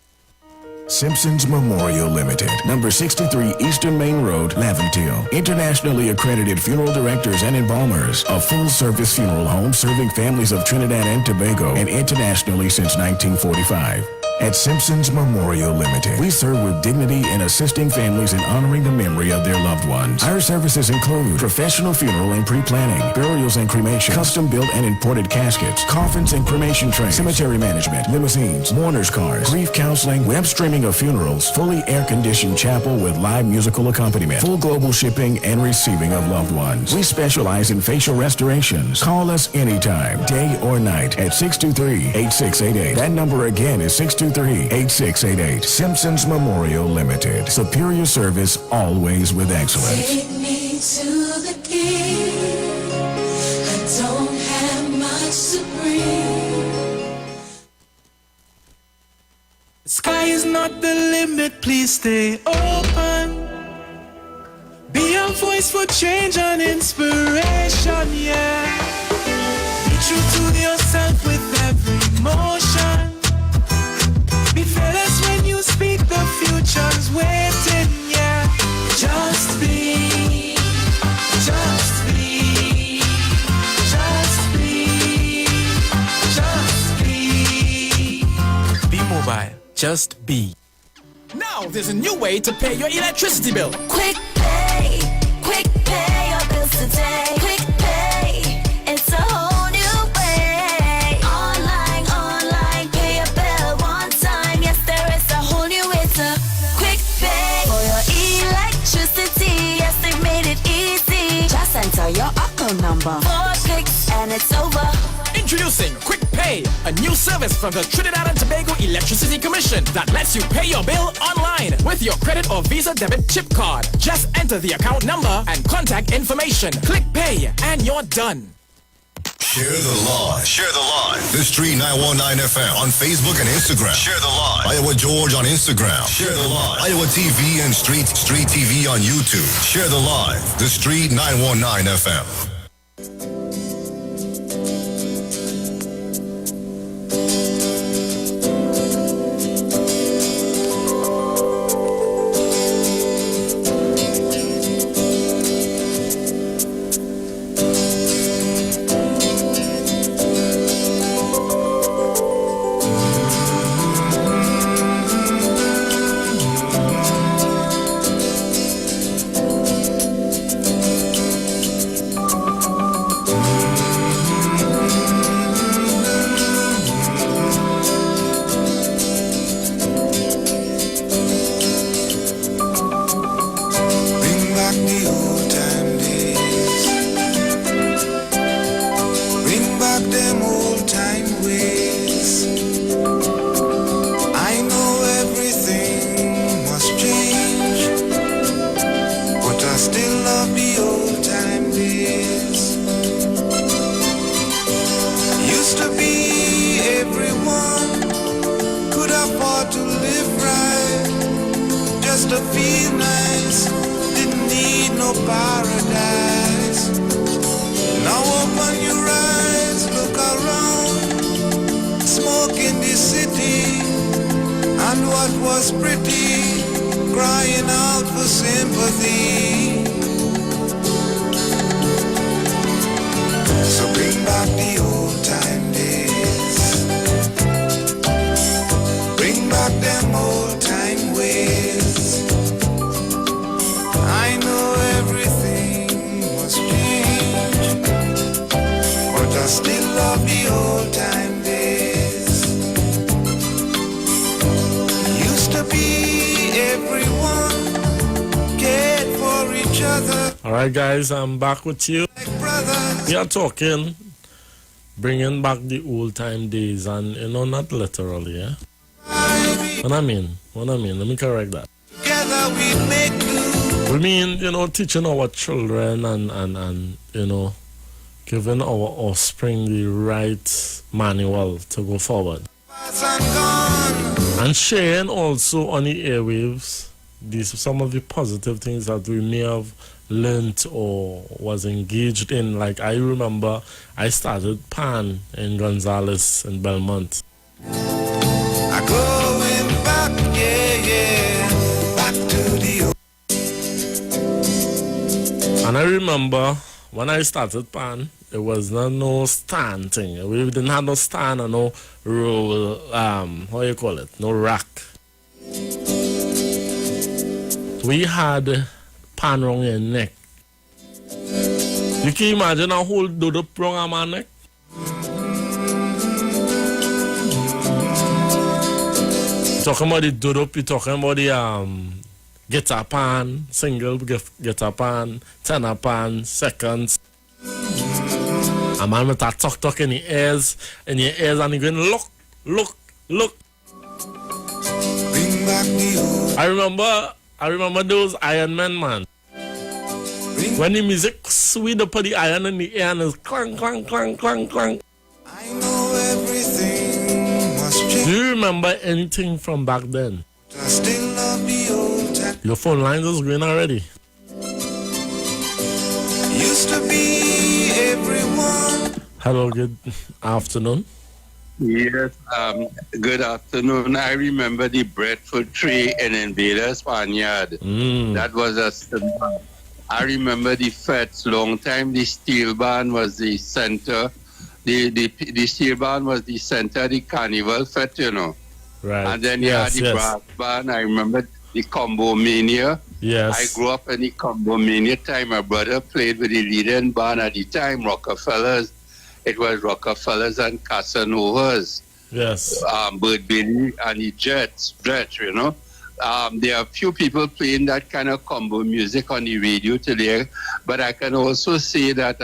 Simpson's Memorial Limited, number 63 Eastern Main Road, Laventille. Internationally accredited funeral directors and embalmers. A full-service funeral home serving families of Trinidad and Tobago and internationally since 1945. At Simpson's Memorial Limited, we serve with dignity in assisting families in honoring the memory of their loved ones. Our services include professional funeral and pre-planning, burials and cremation, custom-built and imported caskets, coffins and cremation trays, cemetery management, limousines, mourners cars, grief counseling, web streaming of funerals, fully air-conditioned chapel with live musical accompaniment, full global shipping and receiving of loved ones. We specialize in facial restorations. Call us anytime, day or night, at 623-8688. That number again is 623-8688. Simpsons Memorial Limited. Superior service, always with excellence. Take me to the king. I don't have much to bring. The sky is not the limit, please stay open. Be a voice for change and inspiration, yeah. Be true to yourself with every motion. Be fearless when you speak, the future's waiting, yeah. Just be, just be, just be, just be. Be mobile, just be. Now there's a new way to pay your electricity bill. Quick pay your bills today. Quick pay, it's a whole new way. Online, pay your bill one time. Yes, there is a whole new way to quick pay for your electricity. Yes, they've made it easy. Just enter your account number. 4 clicks and it's over. Introducing Quick Pay, a new service from the Trinidad and Tobago Electricity Commission that lets you pay your bill online with your credit or Visa debit chip card. Just enter the account number and contact information. Click Pay and you're done. Share the live. Share the live. The Street 919 FM on Facebook and Instagram. Share the live. Iowa George on Instagram. Share the live. Iowa TV and Street TV on YouTube. Share the live. The Street 919 FM. Alright guys, I'm back with you. We are talking, bringing back the old time days, and you know, not literally, yeah? What I mean, let me correct that. We mean, you know, teaching our children and you know, giving our offspring the right manual to go forward. And sharing also on the airwaves some of the positive things that we may have learned or was engaged in. Like I remember I started Pan in Gonzales in Belmont. I going back, back to the old. And I remember when I started Pan, it was no stand thing. We didn't have no stand or no roll, how you call it, no rack. We had pan round your neck. You can imagine a whole dodo round my neck? Talking about the dodo, you're talking about the guitar pan, single guitar pan, tenor pan, seconds. A man with a tuck in your ears, and you're going, look. Bring back the old. I remember those Iron Man. When the music sweet up the iron in the air and it's clang. I know everything must change. Do you remember anything from back then? I still love the old time. Your phone lines is green already. Used to be everyone. Hello, good afternoon. Yes, good afternoon. I remember the breadfruit tree in Invader Spaniard. That was a symbol. I remember the fetes. Long time the steel band was the center. The steel band was the center of the carnival fete, you know. Right. And then you had the brass band. I remember the Combo Mania. Yes. I grew up in the Combo Mania time. My brother played with the leading band at the time, Rockefellers. It was Rockefellers and Casanovas. Yes. Bird Billy and the Jets, you know. There are few people playing that kind of combo music on the radio today, but I can also say that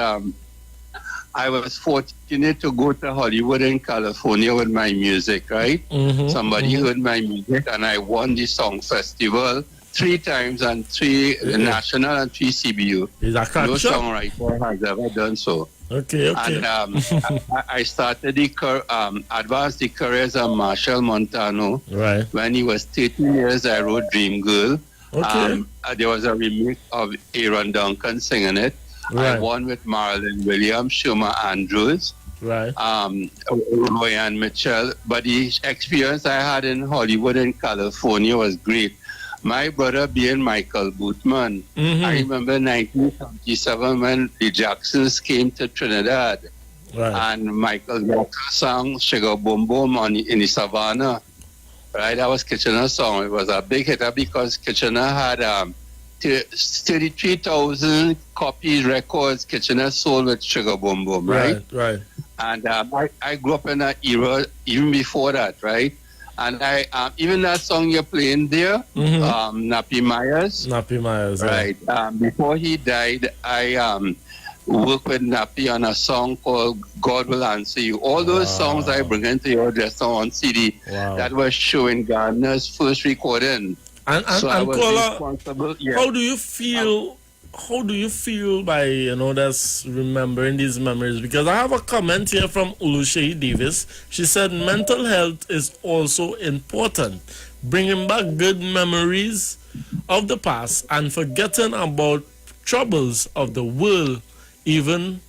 I was fortunate to go to Hollywood in California with my music, right? Somebody heard my music and I won the song festival 3 times and 3 national and 3 CBU. Is that correct? No songwriter has ever done so. Okay. And I started advanced the careers of Marshall Montano. Right. When he was 13 years, I wrote Dream Girl. Okay. There was a remix of Aaron Duncan singing it. Right. I won with Marilyn Williams, Shuma Andrews, right. Royan Mitchell. But the experience I had in Hollywood and California was great. My brother being Michael Bootman. I remember 1977 when the Jacksons came to Trinidad. Right. And Michael Walker sang Sugar Boom Boom in the Savannah. Right, that was Kitchener's song. It was a big hitter because Kitchener had 33,000 copies, records Kitchener sold with Sugar Boom Boom, right? Right. And I grew up in that era, even before that, right? And I even that song you're playing there, Nappy Myers. Nappy Myers, right? Before he died, I worked with Nappy on a song called "God Will Answer You." All those songs I bring into your just on CD. That was showing Gardner's first recording. And so I was Kola, responsible. Yeah. how do you feel? How do you feel by just remembering these memories? Because I have a comment here from Ulushei Davis. She said mental health is also important. Bringing back good memories of the past and forgetting about troubles of the world, even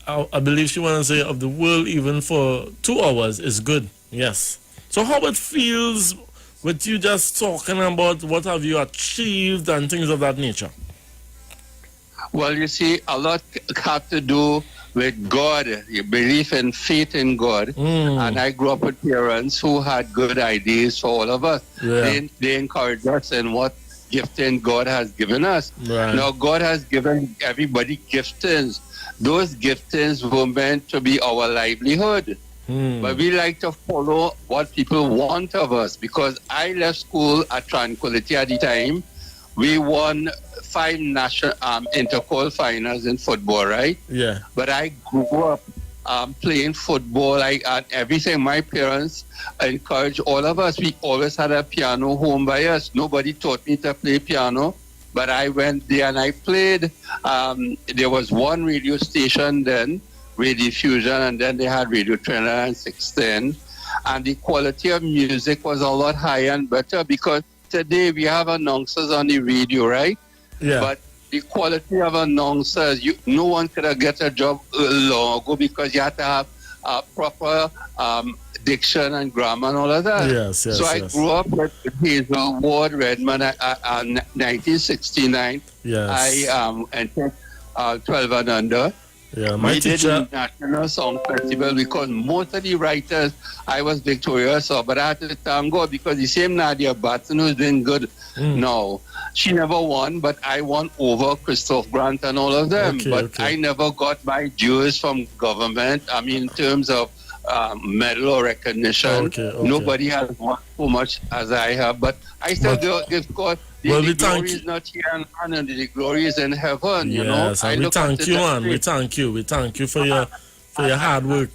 I believe she want to say of the world even for 2 hours is good. Yes. So how it feels with you just talking about what have you achieved and things of that nature? Well, you see, a lot have to do with God, your belief and faith in God. And I grew up with parents who had good ideas for all of us. Yeah. They encouraged us in what gifting God has given us. Right. Now, God has given everybody giftings. Those giftings were meant to be our livelihood. But we like to follow what people want of us. Because I left school at Tranquility at the time. We won 5 national intercol finals in football, right? Yeah. But I grew up playing football and everything. My parents encouraged all of us. We always had a piano home by us. Nobody taught me to play piano, but I went there and I played. There was one radio station then, Radio Fusion, and then they had Radio Trinidad and 610. And the quality of music was a lot higher and better because today we have announcers on the radio, right? Yeah. But the quality of announcers, no one could have get a job long ago because you had to have proper diction and grammar and all of that. Yes. So I grew up with Hazel Ward Redmond in 1969. Yes. I entered 12 and under. Yeah, my we teacher. did the National Song Festival because most of the writers I was victorious of, but I had to thank God because the same Nadia Batson who's doing good now, she never won, but I won over Christoph Grant and all of them. I never got my dues from government. I mean, in terms of medal or recognition, nobody has won so much as I have, but I still give God. The glory is not here and the glory is in heaven, you know. And we thank you, man. We thank you. We thank you for your hard work.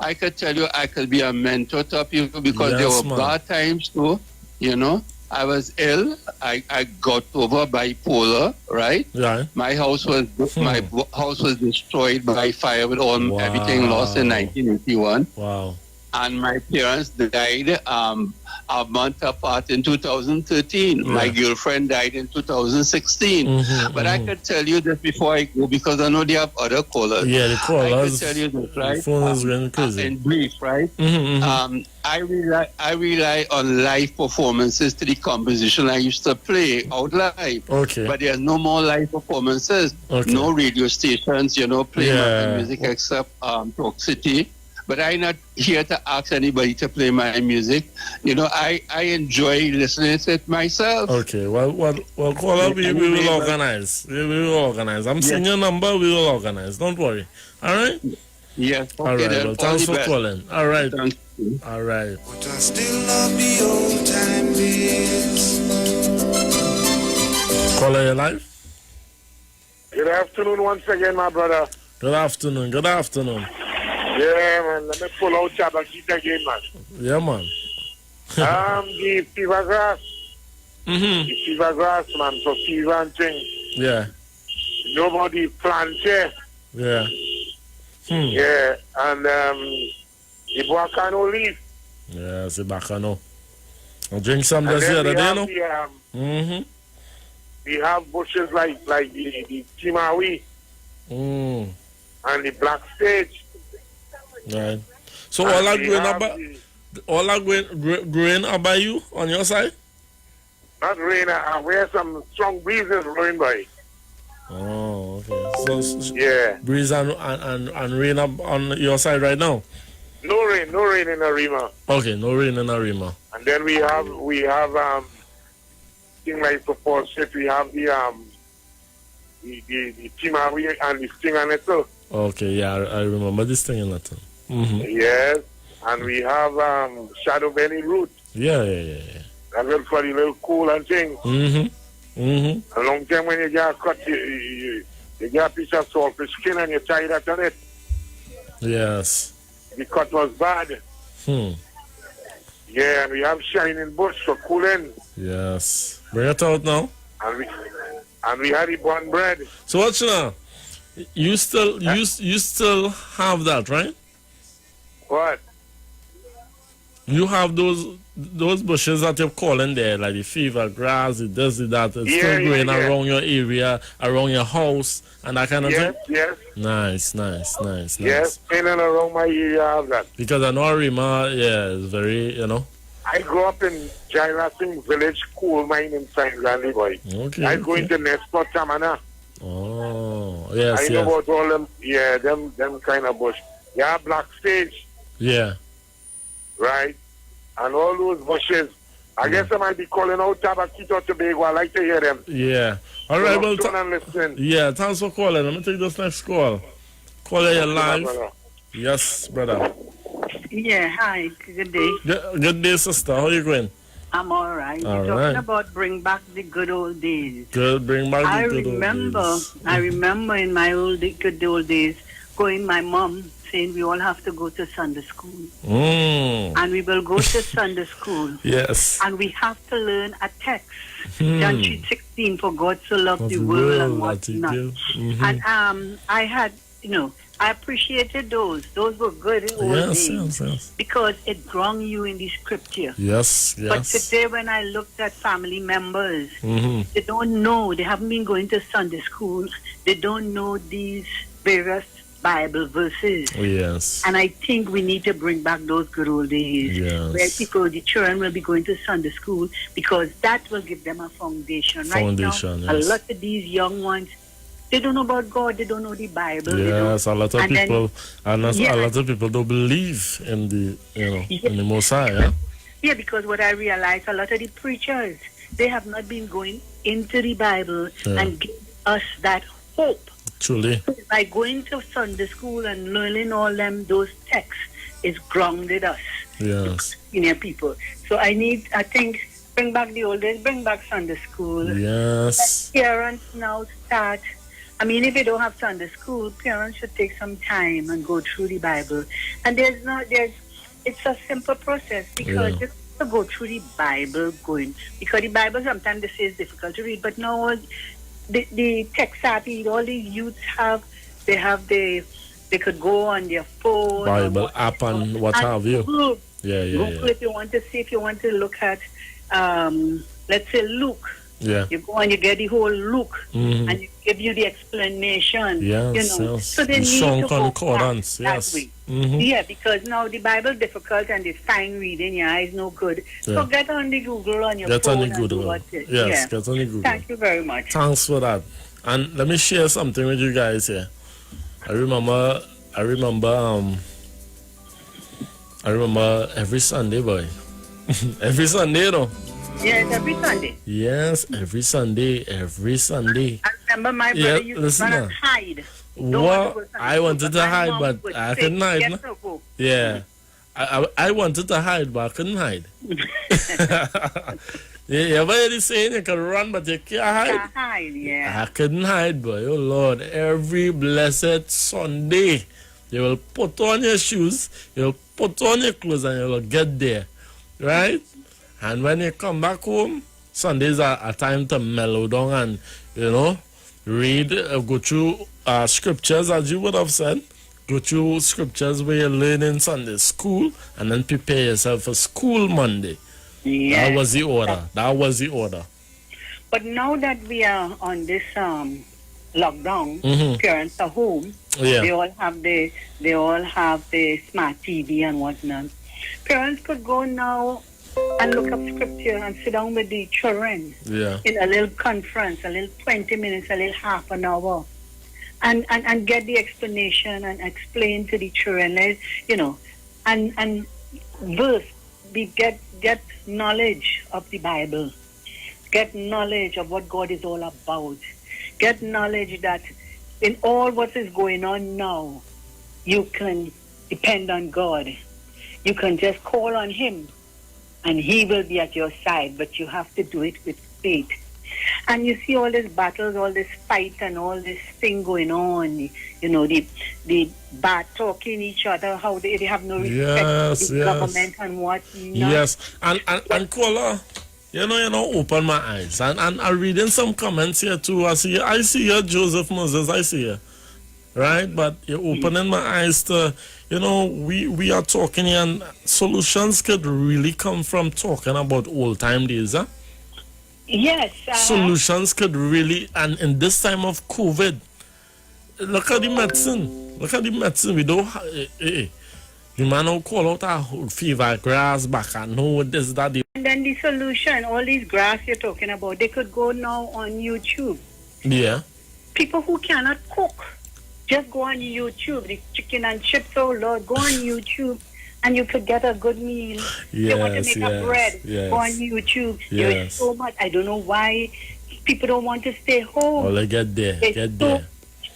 I could tell you I could be a mentor to people because there were bad times too, you know. I was ill. I got over bipolar, right? Right. My house was destroyed by fire with everything lost in 1981. Wow. And my parents died a month apart in 2013. Yeah. My girlfriend died in 2016. But I could tell you this before I go because I know they have other callers. Yeah, the callers. I could tell you this, right? The phone is going crazy. In brief, right? I rely on live performances to the composition I used to play out live. Okay. But there's no more live performances. Okay. No radio stations, play my music except Talk City. But I'm not here to ask anybody to play my music. I enjoy listening to it myself. Okay, well, caller, we will organize. We will organize. I'm seeing your number. We will organize. Don't worry. All right? Yes. Okay, all right. Well, thanks for calling. All right. Thank you. All right. But I still love the old time days. Caller, you live? Good afternoon once again, my brother. Good afternoon. Good afternoon. Yeah, man. Let me pull out chat and keep again, man. Yeah, man. The fever grass. The fever grass, man, for fever and things. Yeah. Nobody plant here. Yeah. Yeah, and the bacano leaf. Yeah, it's a bacano. I'll drink some And this then other we day, have no? we have bushes like the Timawi and the black sage. Right. So And all that we growing have up, all that growing up by you on your side? Not rain, where some strong breezes blowing by. Oh, okay. So Yeah. breeze and rain up on your side right now? No rain in Arima. Okay, no rain in Arima. And then we have thing like for Portsmouth, we have the Timawi and the sting and it too. Okay, yeah, I remember this thing in that. Yes. And we have shadow belly root. Yeah. That little for the little cool and thing. A long time when you get cut, you get a piece of saltfish skin and you tie that on it. Yes. The cut was bad. Yeah, and we have shining bush for cooling. Yes. Bring it out now. And we had the bun bread. So what's now? You still have that, right? What? You have those bushes that you're calling there, like the fever grass, the this, the that. It's still growing around your area, around your house, and that kind of thing? Yes. Nice. Yes, in and around my area I have that. Because I know Arima, it's very, I grew up in Jairasing village coal mine in St. Gandhi, boy. Okay. I go into Nespo Tamana. Oh, yes, I know about all them, them kind of bush. Yeah, black sage. Yeah. Right? And all those bushes. I guess I might be calling out Tabaquito Tobago. I like to hear them. Yeah. All right, well, and listen. yeah, thanks for calling. Let me take this next call. Call you live. Yes, brother. Yeah, hi. Good day. Good day, sister. How you going? I'm all right. All You're right. talking about bring back the good old days. Good, bring back the good old days. I remember in my good old days going, my mom saying we all have to go to Sunday school. And we will go to Sunday school. Yes. And we have to learn a text. John 3:16, for God so loved the world and what not. And I had, I appreciated those. Those were good old days. Yes. Because it ground you in the scripture. Yes. But today when I looked at family members, they don't know. They haven't been going to Sunday school. They don't know these various Bible verses. Yes. And I think we need to bring back those good old days where the children will be going to Sunday school, because that will give them a foundation. Right now, a lot of these young ones, they don't know about God. They don't know the Bible. Yes, a lot of people, a lot of people don't believe in the, in the Messiah. Yeah, because what I realized, a lot of the preachers, they have not been going into the Bible and give us that hope. Truly. By going to Sunday school and learning all those texts, is grounded us. Yes. People. So I think, bring back the old days, bring back Sunday school. Yes. Parents now start. I mean, if they don't have Sunday school, parents should take some time and go through the Bible. And it's a simple process, because just to go through the Bible because the Bible sometimes they say is difficult to read, but now the tech savvy, all the youths they could go on their phone, Bible app and what have you. Google. Yeah. If you want to look at, let's say Luke. Yeah. You go and you get the whole Luke, and it give you the explanation. Yes. So they need to concordance. that way. Yeah, because now the Bible difficult and the fine reading, your eyes no good. So get on the Google on your phone. Get on the Google. Yes, get on the Google. Thank you very much. Thanks for that. And let me share something with you guys here. I remember every Sunday, boy. Every Sunday, Yes, every Sunday. Yes, every Sunday. I remember my brother used to run and hide. I wanted to hide, but I couldn't hide. Yeah. I wanted to hide, but I couldn't hide. You ever hear the saying, you can run, but you can't hide? I couldn't hide, boy. Oh, Lord. Every blessed Sunday, you will put on your shoes, you will put on your clothes, and you will get there. Right? And when you come back home, Sundays are a time to mellow down and, you know, read, go through scriptures, as you would have said. Go through scriptures where you learn in Sunday school and then prepare yourself for school Monday. Yes. That was the order. That was the order. But now that we are on this lockdown, parents are home. Yeah. They all have the smart TV and whatnot. Parents could go now and look up scripture and sit down with the children in a little conference, a little 20 minutes, a little half an hour, and get the explanation and explain to the children, you know, and verse, get knowledge of the Bible, get knowledge of what God is all about, get knowledge that in all what is going on now, you can depend on God. You can just call on Him and He will be at your side, but you have to do it with faith. And you see all these battles, all this fight and all this thing going on, you know, the bad talking each other, how they have no respect for the government and what not. Yes, and caller, you know, open my eyes. And I'm reading some comments here too. I see you, Joseph Moses, I see you. Right? But you're opening my eyes to, you know, we are talking here and solutions could really come from talking about old time days, huh? Yes. Solutions could really, and in this time of COVID, look at the medicine. Look at the medicine. We don't, the man will call out a fever, grass, back and no, this, that. And then the solution, all these grass you're talking about, they could go now on YouTube. Yeah. People who cannot cook, just go on YouTube. The chicken and chips, oh Lord, go on YouTube. And you could get a good meal. You want to make a bread, go on YouTube. There is so much. I don't know why people don't want to stay home. Well, get there. There's so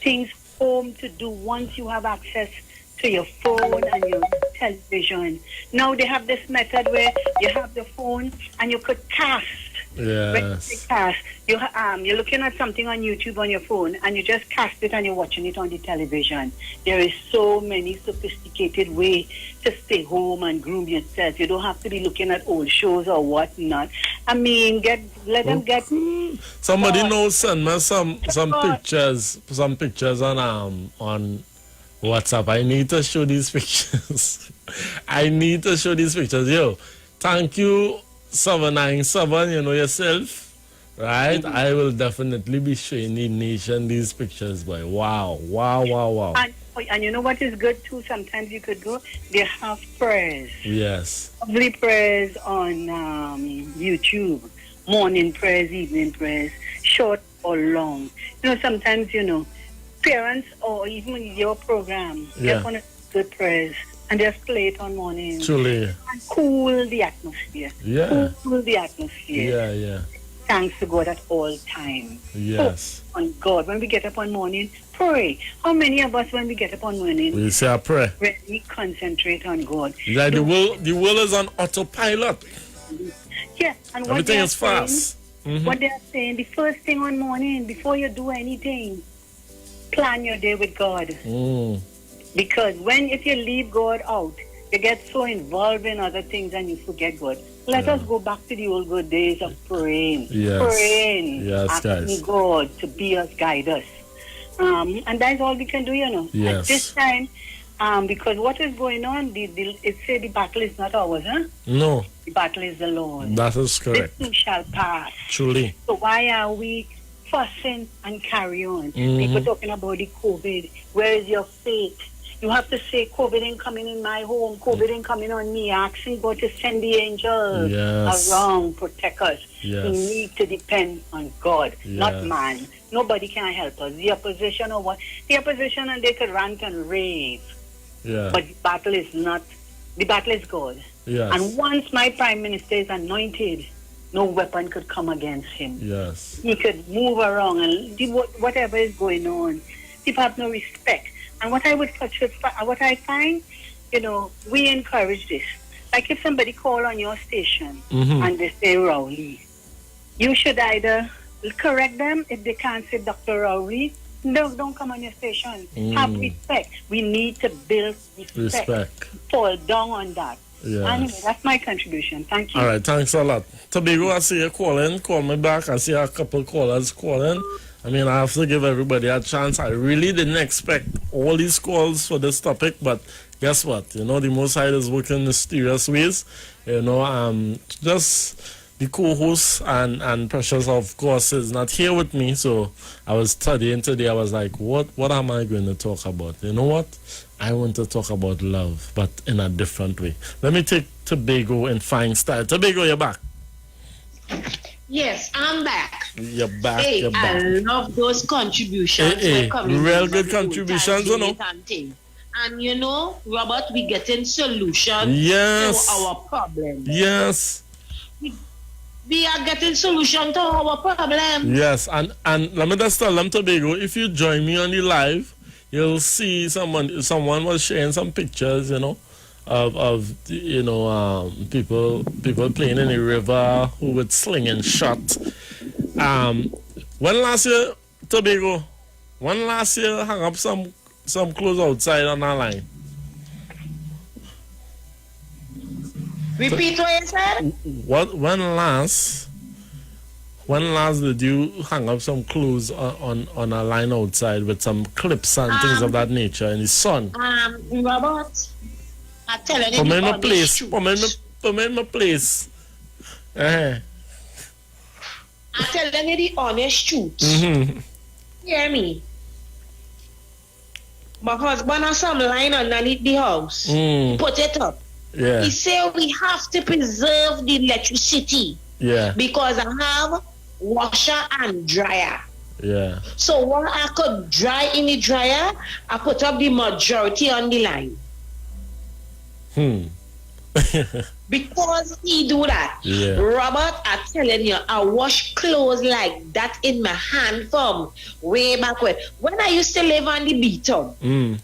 things home to do once you have access to your phone and your television. Now they have this method where you have the phone and you could cast. Yes. You're looking at something on YouTube on your phone and you just cast it and you're watching it on the television. There is so many sophisticated ways to stay home and groom yourself. You don't have to be looking at old shows or whatnot. I mean, let them get. Somebody knows send me some pictures on WhatsApp. I need to show these pictures. I need to show these pictures. Yo, thank you. 797, you know yourself, right? I will definitely be showing the nation these pictures, boy. Wow. And you know what is good too? Sometimes you could go, they have prayers. Yes. Lovely prayers on YouTube. Morning prayers, evening prayers, short or long. You know, sometimes, you know, parents or even your program, just want to good prayers. And just play it on morning. Truly. And cool the atmosphere. Yeah. Cool the atmosphere. Yeah. Thanks to God at all times. Yes. Focus on God. When we get up on morning, pray. How many of us, when we get up on morning, we say a prayer. We concentrate on God. Like the world is on autopilot. Yeah. And everything is fast. What they are saying, the first thing on morning, before you do anything, plan your day with God. Because if you leave God out, you get so involved in other things and you forget God. Let us go back to the old good days of praying. Asking God to be us, guide us. And that's all we can do, you know. At this time, because what is going on, it say the battle is not ours, huh? No. The battle is the Lord. That is correct. This too shall pass. Truly. So why are we fussing and carry on? People talking about the COVID. Where is your faith? You have to say, COVID ain't coming in my home. COVID ain't coming on me. Asking God to send the angels around, protect us. We need to depend on God, not man. Nobody can help us. The opposition or what? The opposition and they could rant and rave. But the battle is not. The battle is God. And once my prime minister is anointed, no weapon could come against him. He could move around and do whatever is going on. People have no respect. And what I find, you know, we encourage this. Like if somebody call on your station and they say Rowley, you should either correct them if they can't say Dr. Rowley. No, don't come on your station. Have respect. We need to build respect. Fall down on that. Yes. Anyway, that's my contribution. Thank you. All right, thanks a lot. Tobago, I see you calling. Call me back. I see a couple callers calling. I mean, I have to give everybody a chance. I really didn't expect all these calls for this topic, but guess what? You know, the Most High is working in mysterious ways. You know, just the co-host and Precious, of course, is not here with me. So I was studying today. I was like, what am I going to talk about? You know what? I want to talk about love, but in a different way. Let me take Tobago in fine style. Tobago, you're back. Yes, I'm back. You're back. Hey, You're back. I love those contributions. Hey, real good contributions, you know. And you know, Robert, we getting solutions Yes. to our problem. Yes. We are getting solution to our problem. Yes, and let me just tell them, Tobago, if you join me on the live, you'll see someone was sharing some pictures, you know, of you know, people playing in the river who would sling and shot. When last year, Tobago, when last year hung up some clothes outside on our line? Repeat what you said? When last did you hang up some clothes on a line outside with some clips and things of that nature in the sun? Robert, I tell you, Put me in my place. Put me in my place. I tell you the honest truth. Hear me? My husband has some line underneath the house. Put it up. Yeah. He said we have to preserve the electricity. Yeah. Because I have washer and dryer. Yeah. So what I could dry in the dryer, I put up the majority on the line. Because he do that. Yeah. Robert, I'm telling you, I wash clothes like that in my hand from way back when I used to live on the beaton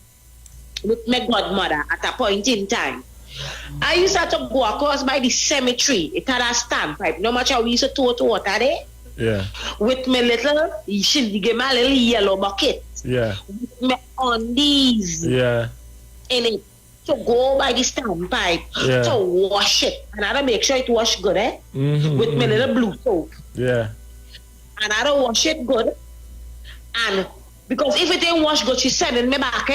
with my godmother at a point in time. I used to have to go across by the cemetery. It had a standpipe. No matter how we used to tote water there. Yeah. With my little, she gave me a little yellow bucket. Yeah. With my undies. Yeah. In it. To go by the standpipe. Yeah. To wash it. And I don't make sure it wash good, with my little blue soap. Yeah. And I don't wash it good. And because if it ain't wash good, she's sending me back,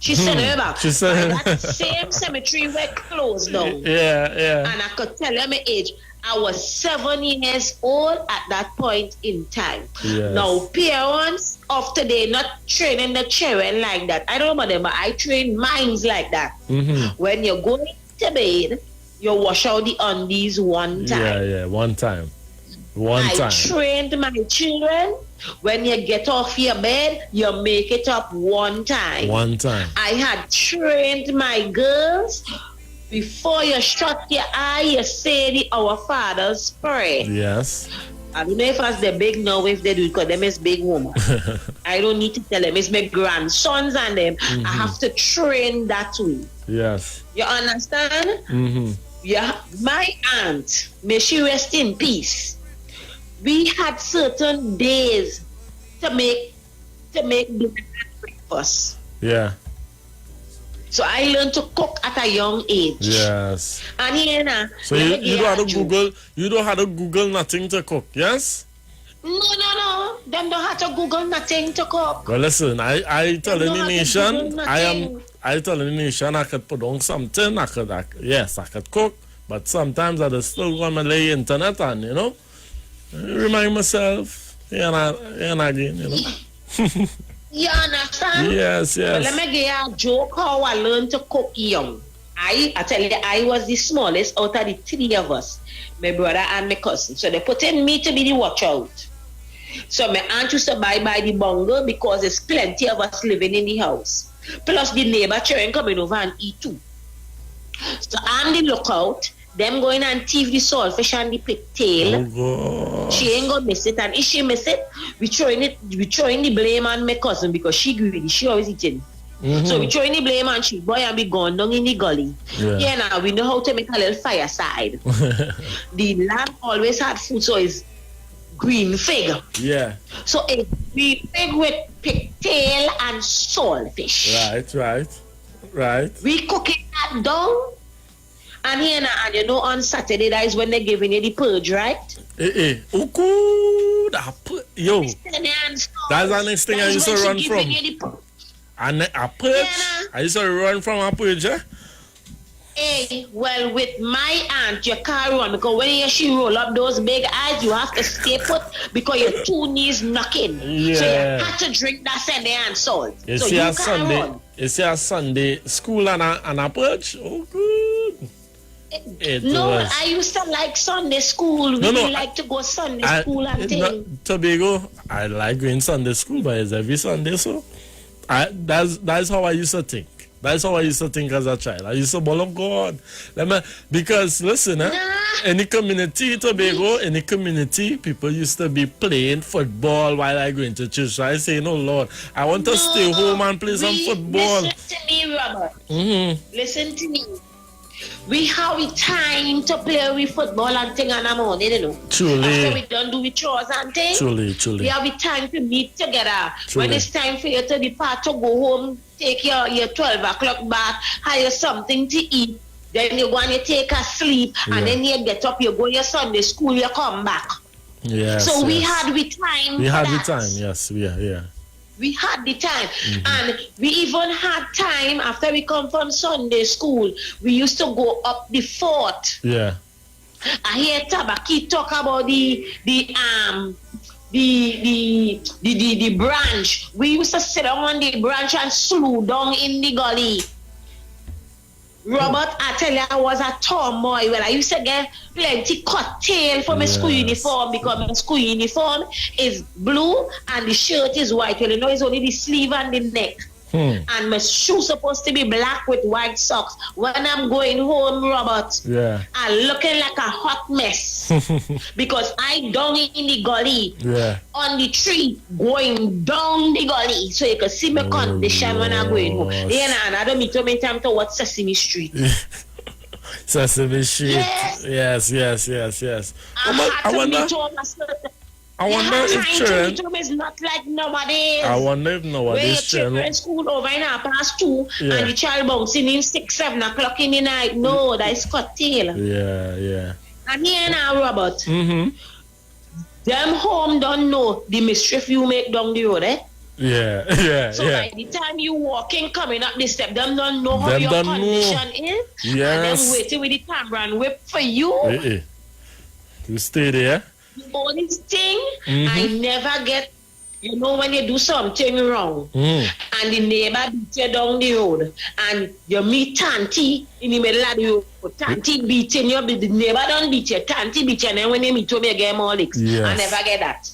She sent her back. She said that same cemetery were closed down. Yeah. And I could tell her my age. I was 7 years old at that point in time. Yes. Now, parents of today not training the children like that. I don't know about them, but I train minds like that. When you're going to bed, you wash out the undies one time. Yeah, one time. I trained my children. When you get off your bed, you make it up one time. I had trained my girls. Before you shut your eye, you say the Our Father's prayer. Yes. I don't know if that's the big now, if they do it, because them is big woman. I don't need to tell them. It's my grandsons and them. I have to train that way. Yes. You understand? Yeah. My aunt, may she rest in peace. We had certain days to make breakfast. Yeah. So I learned to cook at a young age. Yes. And here so you don't have to Google. You don't have to Google nothing to cook. Yes. No. Them don't have to Google nothing to cook. Well, listen. I tell the nation. I tell the nation I could put on something. I could cook. But sometimes I just still go on my lay internet and remind myself. And again. You understand? Yes. Well, let me give you a joke how I learned to cook young. I tell you, I was the smallest out of the three of us, my brother and my cousin. So they put in me to be the watch out. So my aunt used to buy the bungle because there's plenty of us living in the house. Plus the neighbor children coming over and eat too. So I'm the lookout. Them going and thief the saltfish and the pigtail. Oh, she ain't gonna miss it, and if she miss it, we throwing the blame on my cousin because she greedy. She always eating. So we throwing the blame on she boy and be gone down in the gully. Yeah, now we know how to make a little fireside. The lamb always had food, so it's green fig. Yeah. So it's green fig with pigtail and saltfish. Right. We cooking that sat down. And here now, and you know, on Saturday, that is when they're giving you the purge, right? Yo, that's the next thing I used to run from. And a purge? Yeah, I used to run from a purge, eh? Hey, well, with my aunt, you can't run because when she roll up those big eyes, you have to stay put because your 2 knees knocking. Yeah. So you have to drink that Sunday and salt. You so see you a can't Sunday, run. you see a Sunday school and a purge? Oh, good. I used to like Sunday school. We didn't like to go Sunday school and things. Tobago, I like going Sunday school, but it's every Sunday, so that's how I used to think. That's how I used to think as a child. I used to ball of God. Because listen, any community, Tobago, any community, people used to be playing football while I going to church. So I say, no, Lord, I want to stay home and play some football. Listen to me, Robert. Listen to me. We have time to play with football and thing in the morning, you know. Truly. After we don't do with chores and things. Truly. We have time to meet together. Truly. When it's time for you to depart to go home, take your 12 o'clock bath, have something to eat. Then you go and you take a sleep, and then you get up, you go your Sunday school, you come back. Yes. So we had time. We had the time, yes. Yeah. We had the time. And we even had time after we come from Sunday school. We used to go up the fort. Yeah. I hear Tabaki talk about the branch. We used to sit on the branch and slew down in the gully. Robert, I tell you, I was a tomboy. Well, I used to get plenty cut tail for my school uniform because my school uniform is blue and the shirt is white. Well, you know, it's only the sleeve and the neck. And my shoes supposed to be black with white socks. When I'm going home, Robert, I'm looking like a hot mess because I down in the gully on the tree going down the gully so you can see my condition when I'm going home. Yeah, and I don't mean to make time to watch Sesame Street. Sesame Street. Yes. I wonder if children is not like nowadays. I wonder if nowadays children school over in 2:30 and the child bouncing in 6, 7 o'clock in the night. No, that is cut tail. Yeah. And here now, Robert. Them home don't know the mischief you make down the road, eh? Yeah. So by the time you walking, coming up the step, them don't know how your condition is. Yes. And them waiting with the camera and whip for you. You stay there. The only thing I never get, you know, when you do something wrong and the neighbor beats you down the road and you meet Tanty in the middle of the road, Tanty beating you, but the neighbor don't beat you, Tanty beat you, and then when they meet you, you get more licks. I never get that.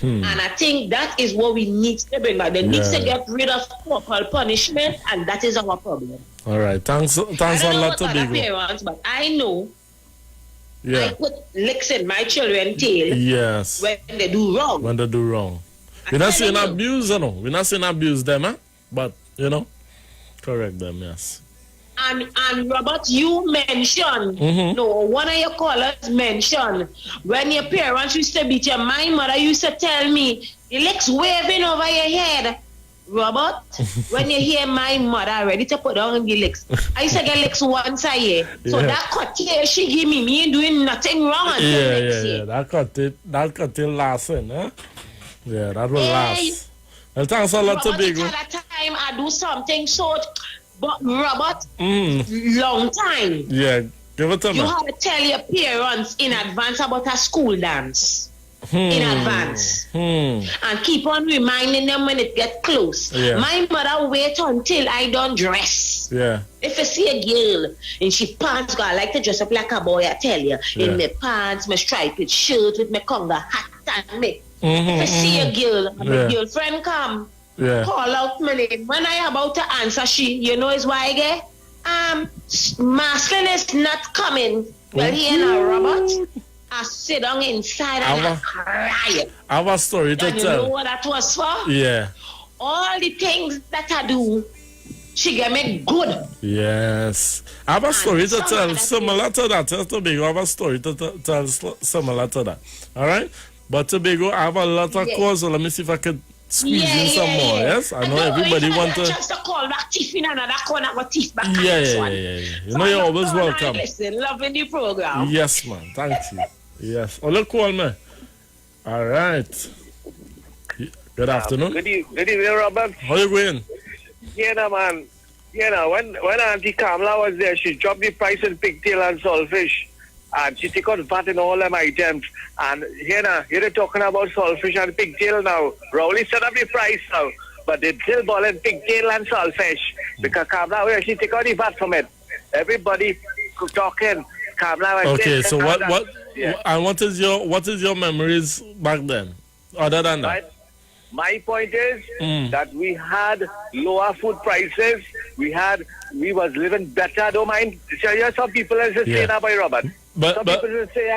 And I think that is what we need to bring back. They need to get rid of corporal punishment, and that is our problem. All right, thanks a lot, parents, but I know I put licks in my children's tail when they do wrong. We're not saying abuse, you know. We're not saying abuse them, but, you know, correct them, yes. And Robert, you mentioned, one of your callers mentioned, when your parents used to beat you, my mother used to tell me, the legs waving over your head. Robert, when you hear my mother ready to put down the legs, I used to get legs once a year. So that cut here she give me ain't doing nothing wrong until next year. That cut it lasting, huh? Yeah, that will last. Well, thanks a lot, Tobago. At that time I do something short, but Robert, long time. Yeah, give it to me. You have to tell your parents in advance about a school dance. In advance and keep on reminding them when it gets close. My mother wait until I don't dress. If you see a girl and she pants, I like to dress up like a boy, I tell you. In my pants, my striped shirt with my conga hat and me. If I see a girl, my girlfriend come, call out my name. When I about to answer, you know is why I get masculine is not coming. Well, here now, Robert. I sit down inside and I cry. I have a story to tell. You know what that was for? Yeah. All the things that I do, she get me good. Yes. I have a story to tell similar to that. Tobago, I have a story to tell similar to that. All right? But Tobago, I have a lot of calls, so let me see if I could squeeze in some more. Yes, I know everybody want to. Just to call back thief in another corner, got thief back. Yeah. You know you're always welcome. Listen, loving the program. Yes, man. Thank you. Yes. Oh, look, call me. All right. Good afternoon. Good evening, Robert. How you going? Yeah, man. When Auntie Kamala was there, she dropped the price in pigtail and saltfish. And she took out VAT in all them items. And you're talking about saltfish and pigtail now. Rowley set up the price now. But they still balling pigtail and saltfish. Because Kamala, she took out the VAT from it. Everybody talking. Kamala was okay, there, so what and what is your memories back then? Other than that? My point is that we had lower food prices. We was living better. Don't mind. So here's some people as say that by Robert. Some people will say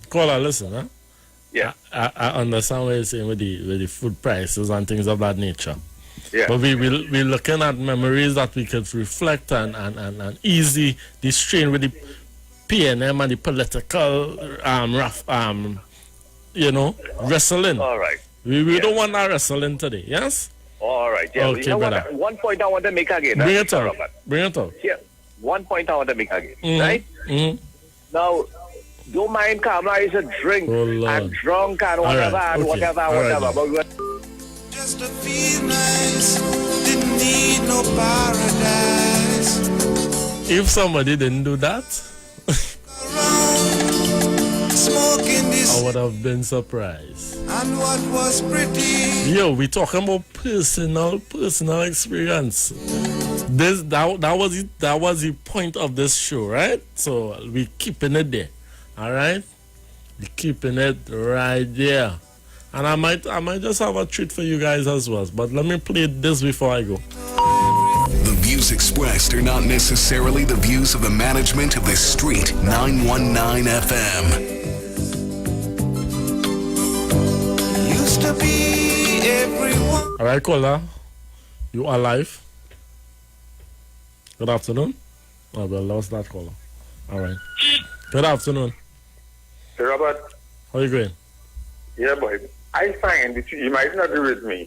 Caller, listen, huh? Yeah. I understand what you're saying with the food prices and things of that nature. Yeah. But we're looking at memories that we could reflect and easy the strain with the PNM and the political wrestling. All right. We don't want that wrestling today, yes? All right. Yeah. Okay, brother. One point I want to make again. Bring it up. Robert. Bring it up. Yeah. One point I want to make again. Mm-hmm. Right? Mm-hmm. Now, don't mind Kamala is a drink and drunk and whatever and whatever. But just to feel nice, didn't need no paradise. If somebody didn't do that, I would have been surprised. And what was pretty? Yo, we talking about personal experience. That was the point of this show, right? So we keeping it there, all right? We keeping it right there, and I might just have a treat for you guys as well. But let me play this before I go. The views expressed are not necessarily the views of the management of the Street 919 FM. Used to be everyone. All right, caller, you are live. Good afternoon. Oh, well, lost that caller. All right. Good afternoon. Hey, Robert. How you going? Yeah, boy. I find that you might not agree with me,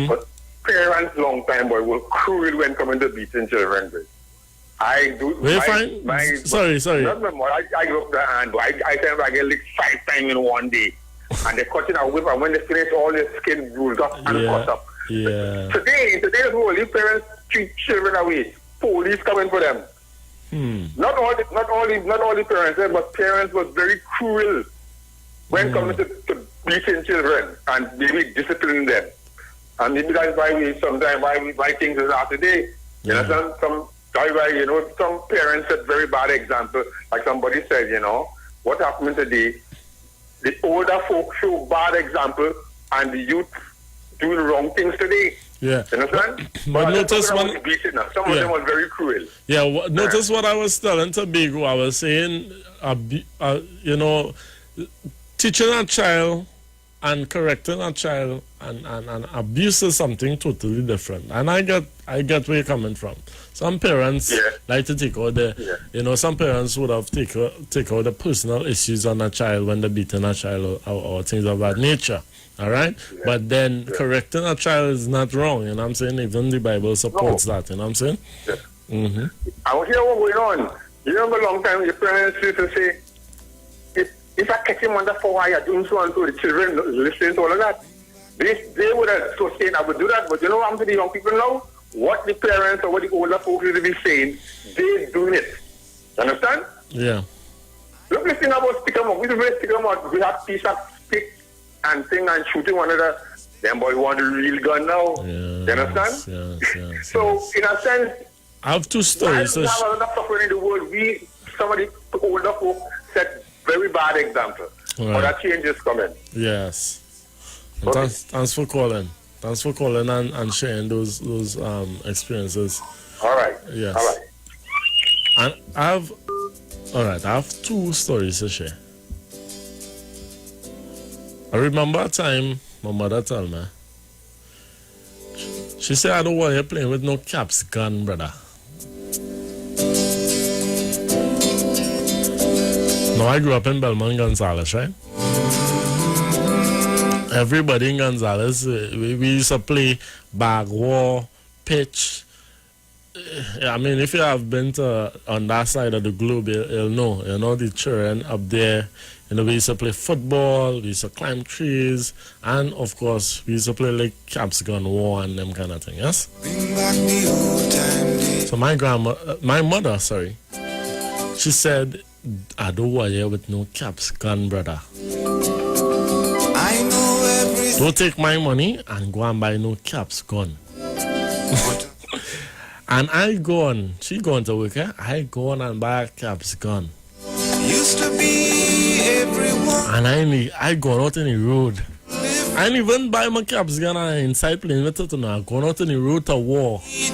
but parents long time, boy, will cruel when coming to beating children. Boy. I do. Where you find? Sorry. Not my mother. I grew up the hand, boy. I tell I get licked 5 times in one day. And they cut it a whip, and when they finish, all their skin bruised up and cut up. Yeah. Today's world, these parents treat children away. Police coming for them. Not all the parents, but parents was very cruel when coming to beating children and maybe disciplining them. And maybe that's why why things are today. You know, some parents set very bad example. Like somebody said, what happened today? The older folk show bad example, and the youth doing wrong things today. Yeah. You understand? But notice when some of them was very cruel. Yeah. Notice what I was telling Tobago. I was saying, teaching a child and correcting a child and abuse is something totally different. And I get where you're coming from. Some parents like to take out some parents would have take out the personal issues on a child when they're beating a child or things of that nature. All right? Yeah. But then correcting a child is not wrong, you know what I'm saying? Even the Bible supports that, you know what I'm saying? Yeah. Mm-hmm. I was here what going on. You remember a long time your parents used to say, if I catch him on the phone while you're doing so and so, the children listening to all of that, they would have so saying I would do that. But you know what I'm saying to the young people now? What the parents or what the older folks used to be saying, they're doing it. You understand? Yeah. Look, this thing about stick 'em up. We have piece of stick and thing and shooting one another. Them boy want a real gun now. Yes, you understand? Yes, so in a sense, I have 2 stories. We have a lot of suffering in the world. Some of the older folk set very bad example. Right. But that change is coming. Yes. Okay. Thanks for calling. Thanks for calling and sharing those experiences. All right. Yes. All right. And I have 2 stories to share. I remember a time my mother told me. She said, I don't want you playing with no capsicum, brother. Now, I grew up in Belmont, Gonzales, right? Everybody in Gonzales, we used to play bag war, pitch. I mean, if you have been to on that side of the globe, you'll know. You know the children up there. You know, we used to play football, we used to climb trees, and of course, we used to play like caps gun war and them kind of thing. Yes. So my mother, she said, "I don't want you with no caps gun, brother. Don't take my money and go and buy no caps gun." And she going to work, I go on and buy a caps gun. Used to be everyone. And I go out in the road. I didn't even buy my caps gun inside playing with it now. Going out in the road to war. You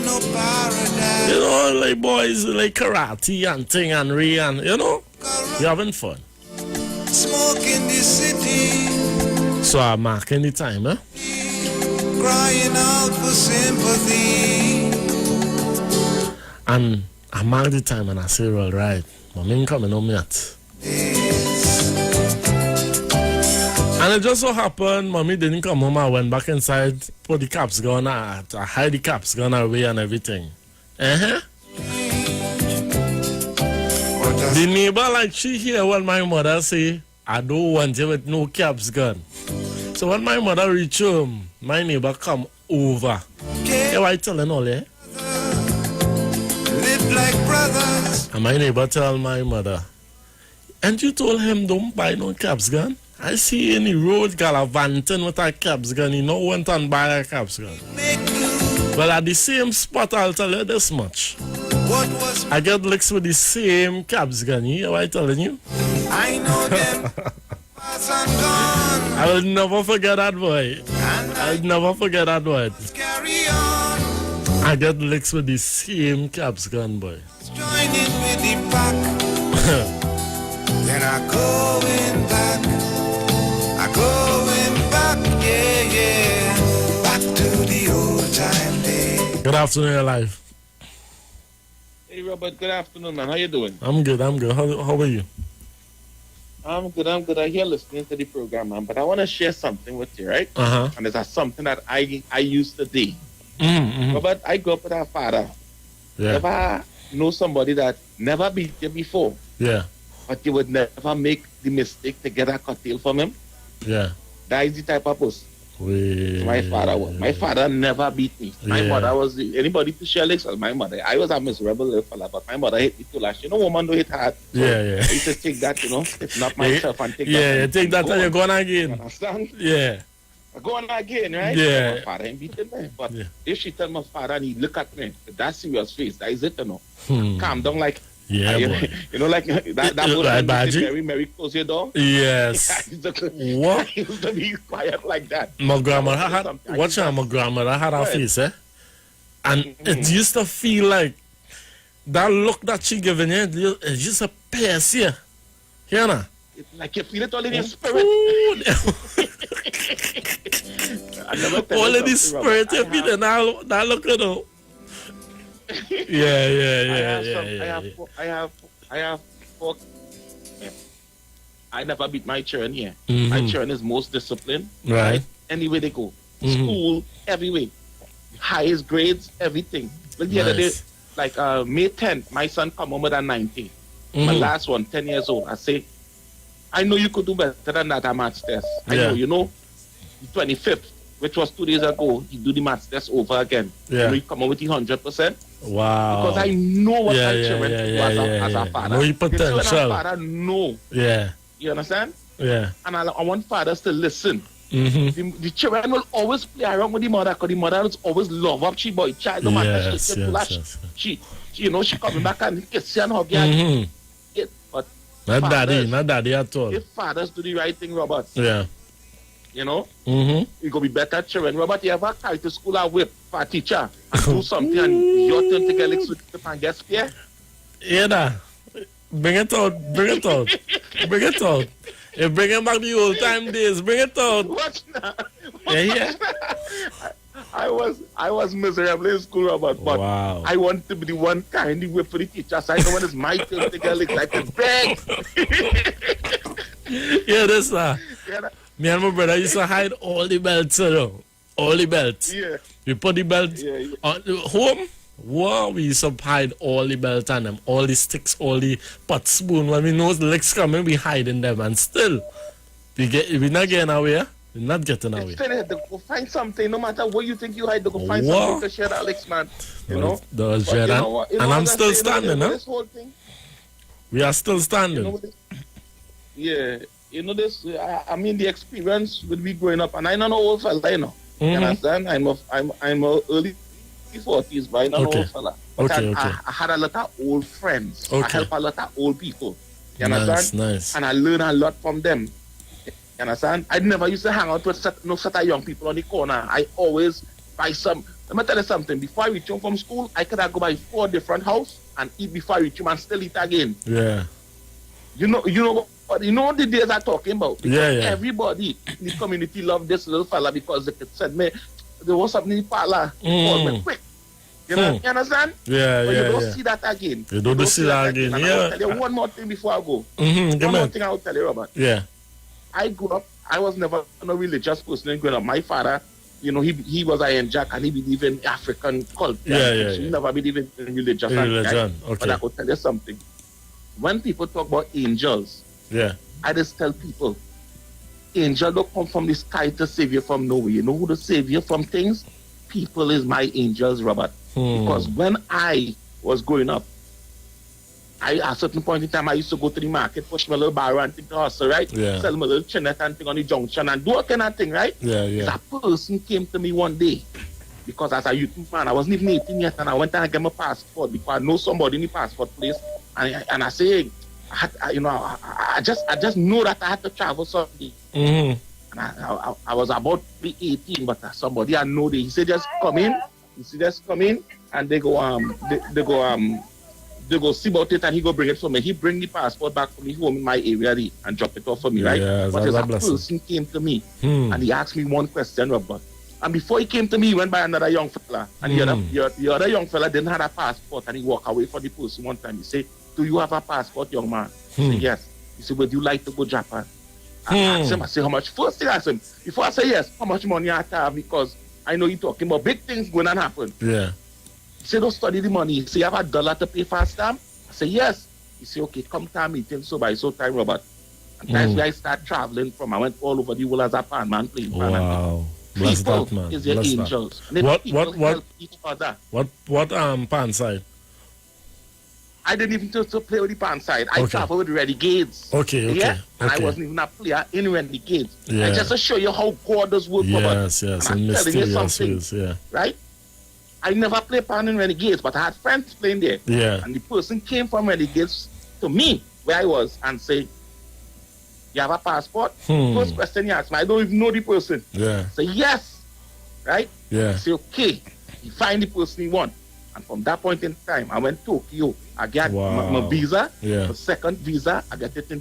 know, like boys, like karate and thing and ray and, you know, we having fun. Smoke in the city. So I'm marking the time, Crying out for sympathy. And I mark the time and I say, well, right, Mommy ain't coming home yet. And it just so happened, Mommy didn't come home. I went back inside, put the caps gun, I hide the caps gun away and everything. The neighbor, like, she hear what my mother say, "I don't want you with no caps gun." So when my mother reach home, my neighbor come over. Hey, why telling all that? Like brothers. And my neighbor tell my mother, "And you told him don't buy no caps gun? I see in the road gallivanting with a caps gun. He no went and buy a caps gun." Well, at the same spot, I'll tell you this much. I get licks with the same caps gun. You hear what I'm telling you? I know them. I will never forget that boy. I'll never forget that boy. Carry on. I get licks with the same caps gun, boy. Join in with the pack. Then I going back. Yeah. Back to the old time days. Good afternoon, your life. Hey, Robert. Good afternoon, man. How you doing? I'm good. How are you? I'm good. I hear listening to the program, man. But I want to share something with you, right? And it's something that I used to do. But I grew up with a father. Yeah. Never know somebody that never beat you before. Yeah. But you would never make the mistake to get a cocktail from him. Yeah. That is the type of person my father was. My father never beat me. My mother was anybody to share licks was my mother. I was a miserable little fella, but my mother hit me too last. You know, woman don't hit hard. So yeah. I used to take that, you know, it's not myself and take that. Yeah, you take that and you're going again. You understand? Yeah. Going again, right? Yeah. My father ain't beating me. But if she tell my father and he look at me, that serious face, that is it, you know. Calm down like, yeah, you know, like that would Mary close your door. Yes. What? I used to be quiet like that. My grandmother had, watch out, my grandmother had her face, and it used to feel like that look that she giving you, it's just a pierce here. Hear now? It's like you feel it all in your spirit. All in the spirit, you feel it now. That look, you know. Yeah. I have four. I never beat my children here. Mm-hmm. My children is most disciplined. Right. Anywhere they go. School, everywhere. Highest grades, everything. But the other day, like May 10th, my son come home with a 90. My last one, 10 years old. I say, I know you could do better than that at maths test. I know, you know, the 25th, which was 2 days ago, he do the maths test over again. Yeah. You know, he come on with the 100%. Wow. Because I know what my children do as a father. Know your potential. The children father know. Yeah. You understand? Yeah. And I want fathers to listen. Mm-hmm. The children will always play around with the mother because the mother will always love up she boy child. No matter she you know, she coming back and kiss you and hug you. But not daddy at all. If fathers do the right thing, Robert. Yeah. You know? Mm-hmm. It could be better children. Robert, you ever carry to school a whip for a teacher and do something and your turn to get licked with and get scared? Yeah, bring it out. Bring it out. You bring it back the old time days. Bring it out. Watch now. Yeah. I was miserable in school, Robert, but I want to be the one carrying the whip for the teacher. So I know when it's my turn to get licked, I can beg. Yeah, this Me and my brother used to hide all the belts, you know. All the belts. Yeah. We put the belt on home. Wow, we used to hide all the belts on them, all the sticks, all the pot spoon. When we know the legs coming, we hiding them, and still we not getting away. We're not getting away. They go find something, no matter what you think you hide, they go find something to share that legs, man. You know? Those But you know what- you know and what I'm I still say, standing, huh? This whole thing, We are still standing. you know, yeah, you know this. I mean, the experience with me growing up, and I don't know old fella, you know. You understand? I'm a early 40s, but I'm not Okay. old fella. But Okay, okay. I had a lot of old friends. I Okay. help a lot of old people. You Nice, understand? nice. And I learn a lot from them. You understand? I never used to hang out with no set of young people on the corner. I always buy some. Let me tell you something. Before I reach home from school, I could go by 4 different houses and eat before I reach home and still eat again. Yeah. You know what the days I'm talking about? Because Yeah, yeah. everybody in the community loved this little fella because they could send me, there was something in the parlor, call me quick. You know, you understand? Yeah, but yeah, you don't yeah. see that again. You don't see that again, And yeah. I'll tell you one more thing before I go. Come One more on. thing I'll tell you, Robert. Yeah. I grew up, I was never a religious person growing up. My father, you know, he was Iron Jack and he believed in African culture. Yeah. He never believed in religious. Religion, okay. But I could tell you something. When people talk about angels, Yeah. I just tell people, angel don't come from the sky to save you from nowhere. You know who to save you from things? People is my angels, Robert. Because when I was growing up, at a certain point in time, I used to go to the market, push my little barrow and think to hustle, right? Yeah. Sell my little chinette and thing on the junction and do all kind of thing, right? Yeah. That person came to me one day, because as a youth man, I wasn't even 18 yet, and I went and get my passport because I know somebody in the passport place, and I say, I just know that I had to travel someday. And I was about to be 18, but somebody I know, he said just come in. He said just come in, and they go see about it, and he go bring it for me. He bring the passport back for me home in my area and drop it off for me, right? Yeah, but that's a a blessing. person came to me and he asked me one question, Robert. And before he came to me, he went by another young fella, and the other young fella didn't have a passport, and he walked away from the person one time. He said, "Do you have a passport, young man?" I said, "Yes." He said, "Would you like to go Japan?" I asked him, I said, "How much?" First thing I asked him, before I say yes, how much money I have to have, because I know you're talking about big things going to happen. Yeah. He said, "Don't study the money." He said, "You have $1 to pay for a stamp?" I said, "Yes." He said, "Okay, come to our meeting so by so time, Robert." And that's where I start traveling from. I went all over the world as a pan man playing pan. Wow. Bless People that, man. is your Bless that. angels. And then What help each other. What pan side? I didn't even to play with the pan side. I Okay. traveled with Renegades. Okay. Yeah? And I okay. wasn't even a player in Renegades. Yeah. And just to show you how God does work, Robert. Yes, And in I'm telling you mysterious something, ways, yeah. right? I never played pan in Renegades, but I had friends playing there. Yeah. And the person came from Renegades to me, where I was, and said, "You have a passport?" First question he asked me, I don't even know the person. Yeah. I say, "Yes." Right? Yeah. I say, "Okay." He find the person he want. And from that point in time, I went to Tokyo. I got my visa, Yeah. the second visa, I got it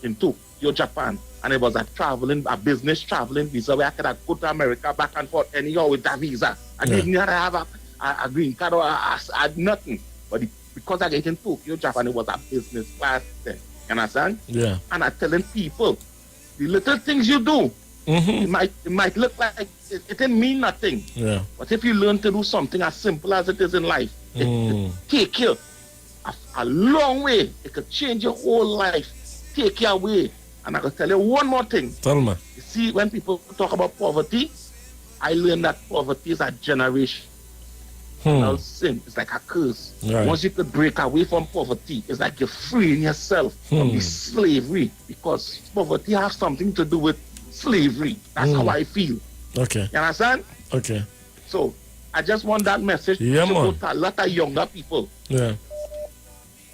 in Tokyo, Japan. And it was a business traveling visa where I could go to America back and forth anyhow with that visa. I didn't have a green card or I had nothing. But because I get in Tokyo, Japan, it was a business class there. You understand? Yeah. And I'm telling people, the little things you do, it might look like it didn't mean nothing. Yeah. But if you learn to do something as simple as it is in life, it take you a long way. It could change your whole life, take you away. And I can tell you one more thing. Tell me. You see, when people talk about poverty, I learned that poverty is a generation. Sin. It's like a curse. Right. Once you could break away from poverty, it's like you're freeing yourself from the slavery, because poverty has something to do with slavery. That's how I feel. Okay. You understand? Okay. So I just want that message Yeah, to go man. to a lot of younger people. Yeah.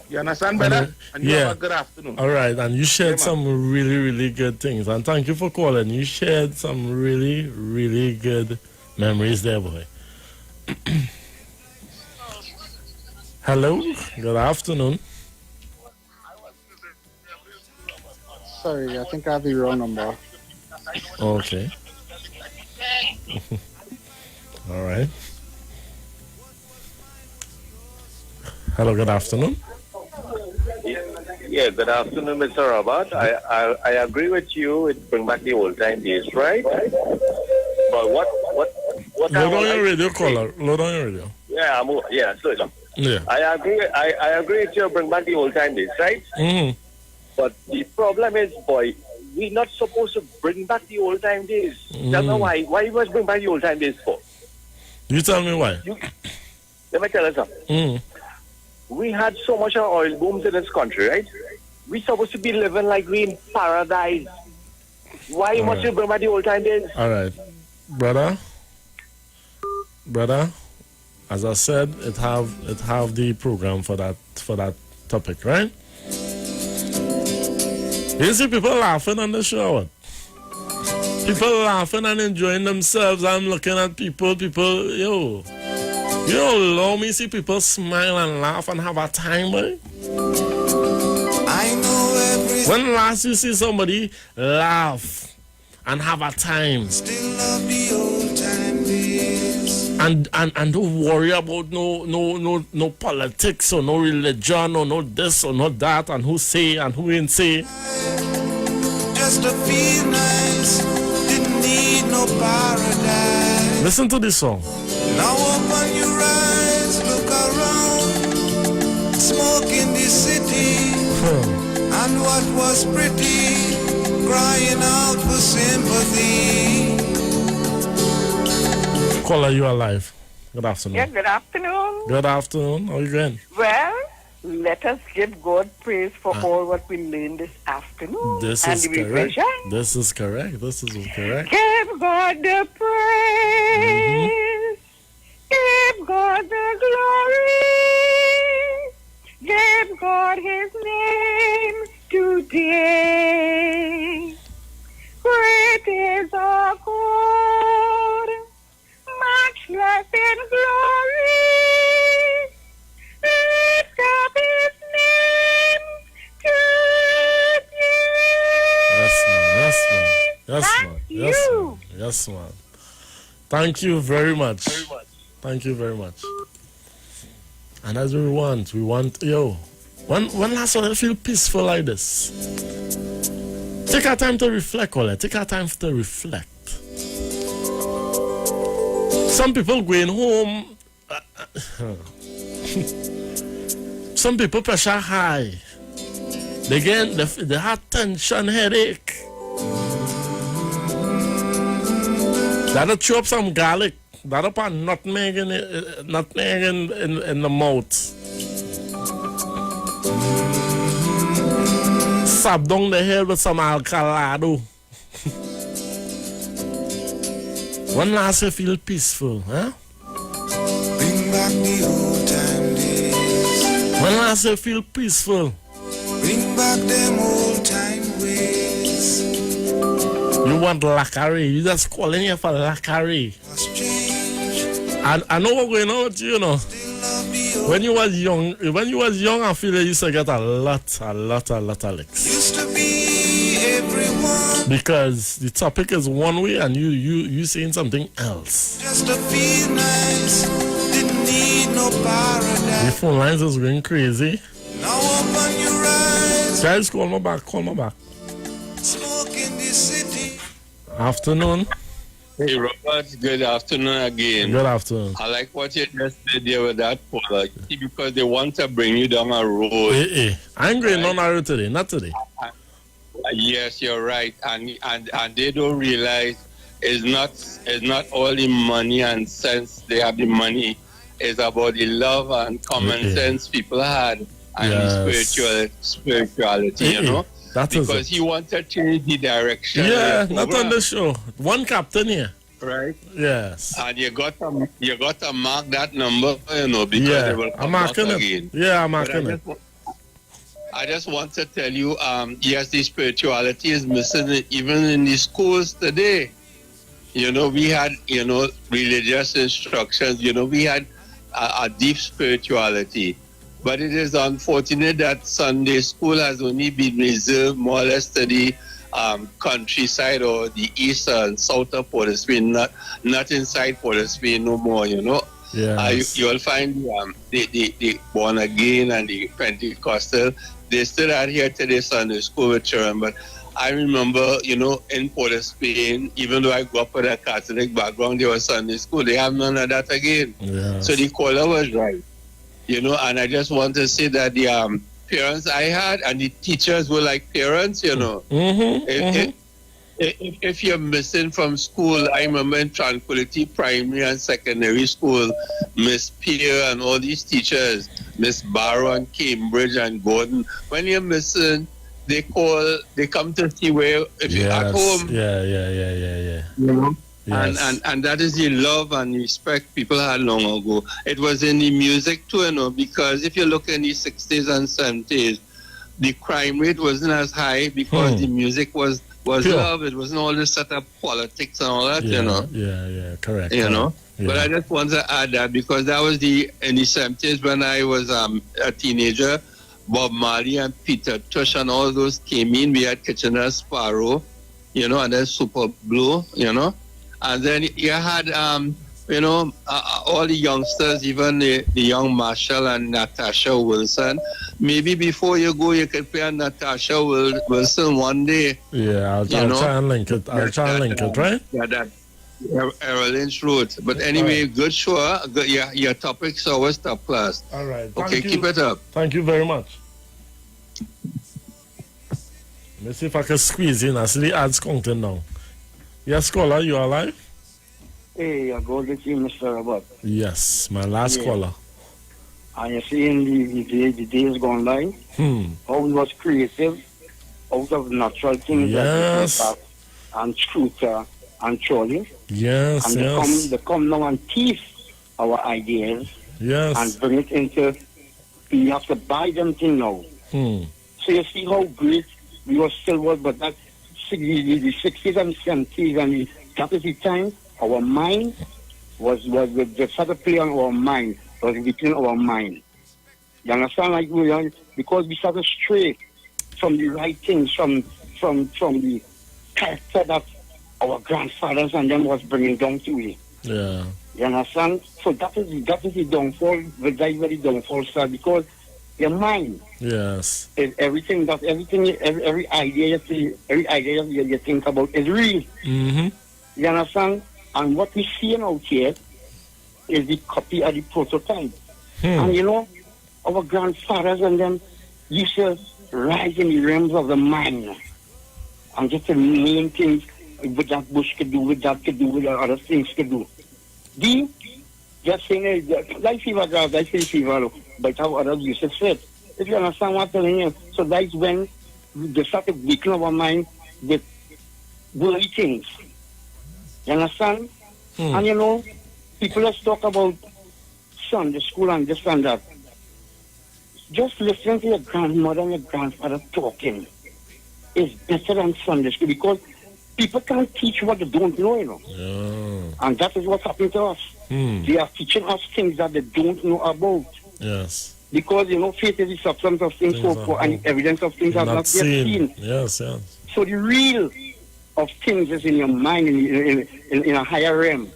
You understand, brother? And you have a good afternoon. All right, and you shared Yeah, man. some really, really good things. And thank you for calling. You shared some really, really good memories there, boy. Hello, good afternoon. Sorry, I think I have the wrong number. Okay. All right. Hello, good afternoon. Yeah, good afternoon, Mr. Robert. I agree with you. It bring back the old time days, right? But what Load on your radio, caller. Load on your radio. Yeah, slow down. Yeah. I agree with you. Bring back the old time days, right? Mm-hmm. But the problem is, boy, we're not supposed to bring back the old time days. Tell me why. Why you must bring back the old time days for? You tell me why. Let me tell you something. We had so much oil booms in this country, right? We're supposed to be living like we in paradise. Why must we bring back the old time days? All right. Brother, as I said, it have the program for that topic, right? You see people laughing on the show. People laughing and enjoying themselves. I'm looking at people, yo. You don't allow me see people smile and laugh and have a time, boy. I know everything. When last you see somebody laugh and have a time? Still love the old time days. And don't worry about no politics or no religion or no this or no that and who say and who ain't say. Just to feel nice. Didn't need no paradise. Listen to this song. Now open your eyes, look around, smoke in the city, and what was pretty, crying out for sympathy. Caller, you alive. Good afternoon. Yeah, good afternoon. Good afternoon. How are you going? Well, let us give God praise for all what we learned this afternoon. This and is the correct. revision. This is correct. Give God the praise. Give God the glory. Give God his name today. Great is our God, much less in glory. Lift up his name today. Yes, man. Thank you very much. Thank you very much. And as we want, when last one I feel peaceful like this. Take our time to reflect, Ola. Take our time to reflect. Some people going home. Some people pressure high. They have tension, headache. That'll chew up some garlic. That'll put nutmeg in the mouth. Sab down the head with some alcalado. When last you feel peaceful, huh? Bring back the old time days. When last you feel peaceful? Bring back them old time ways. You want lacquery? You just calling here for lacquery. And I know what's going on with you, know. When you was young, I feel like you used to get a lot of licks. Used to be everyone. Because the topic is one way and you saying something else. Just to feel nice. Didn't need no paradise. The phone lines is going crazy. Now open your eyes. Guys, call me back. Smoke in the city. Afternoon. Hey, Robert, good afternoon again. Good afternoon. I like what you just said there with that caller, because they want to bring you down a road. Hey. I ain't going on a road today, not today. Yes, you're right. And they don't realize it's not all the money and sense they have the money. It's about the love and common sense people had and the spirituality, you know? Because he wanted to change the direction. Yeah, not on the show. One captain here. Right? Yes. And you got to mark that number, you know, because it will come back again. Yeah, I'm marking it. I just want to tell you, yes, the spirituality is missing even in the schools today. You know, we had, religious instructions. We had a deep spirituality. But it is unfortunate that Sunday school has only been reserved more or less to the countryside or the east and south of Port of Spain, not inside Port of Spain no more, Yes. You'll find the born again and the Pentecostal, they still adhere to their Sunday school with children, but I remember, in Port of Spain, even though I grew up with a Catholic background, there was Sunday school. They have none of that again. Yes. So the caller was right, and I just want to say that the parents I had and the teachers were like parents, If you're missing from school, I remember in Tranquility Primary and Secondary School, Miss Pierre and all these teachers, Miss Barrow and Cambridge and Gordon, when you're missing, they come to see where, if you're at home. Yeah. Yes. And that is the love and respect people had long ago. It was in the music too, because if you look in the 60s and 70s, the crime rate wasn't as high because the music was love. It wasn't all this set up politics and all that, Yeah, correct. But I just want to add that because that was in the 70s when I was a teenager. Bob Marley and Peter Tosh and all those came in. We had Kitchener Sparrow, and then Super Blue, and then you had all the youngsters, even the young Marshall and Natasha Wilson. Maybe before you go, you could play on Natasha Wilson one day. Yeah, I'll try and link it. Right? Yeah, that Errol Lynch wrote. But anyway, good show. Your topics always top class. All right. Okay, keep it up. Thank you very much. Let me see if I can squeeze in. I see the ads counting now. Yes, caller, you alive? Hey, I go to see Mr. Robert. Yes, my last caller. And you see in the days gone by, how we was creative out of natural things like and Scooter and Charlie. Yes, and they come now and tease our ideas and bring it into, we have to buy them thing now. So you see how great we were still was, but that the 60s and 70s and that is the time our mind was the sort of play on our mind was between our mind. You understand? Like because we started stray from the right things, from the character that our grandfathers and them was bringing down to it. Yeah. You understand? So that is the downfall, the very downfall, sir, because your mind. Yes. Is every idea you think about is real. Mm-hmm. You understand? And what we see out here is the copy of the prototype. And our grandfathers and them used to rise in the realms of the mind and just the main things what that bush could do, what that could do, what other things could do. Just saying, life fever, guys, life fever, but how others used to say it. If you understand what I'm telling you, so that's when they started weakening our mind with worldly things. You understand? And people just talk about Sunday school and this and that. Just listen to your grandmother and your grandfather talking is better than Sunday school because people can't teach what they don't know, And that is what's happening to us. They are teaching us things that they don't know about. Yes. Because, faith is the substance of things hoped for and the evidence of things have not yet seen. Yes. So the real of things is in your mind, in a higher realm.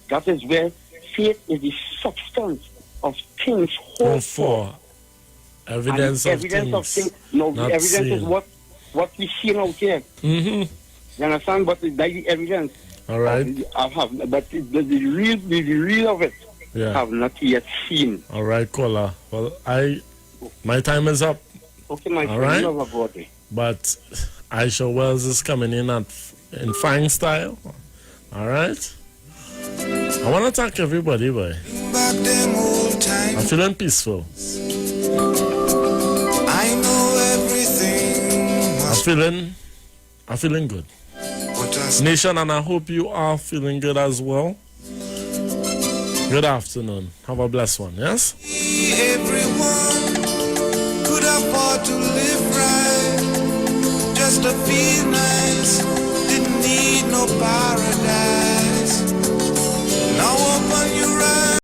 That is where faith is the substance of things hoped for. Evidence of things. No, the evidence is what we see out here. Mm-hmm. You understand? But that's the evidence. All right. But the real of it have not yet seen. All right, caller. Well, my time is up. Okay, my all friend. Right? But Aisha Wells is coming in in fine style. All right. I want to thank everybody, boy. I'm feeling peaceful. I know everything. I'm feeling good. Nation, and I hope you are feeling good as well. Good afternoon. Have a blessed one, yes? Everyone could afford to live right, just to feel nice, didn't need no paradise. Now open your eyes.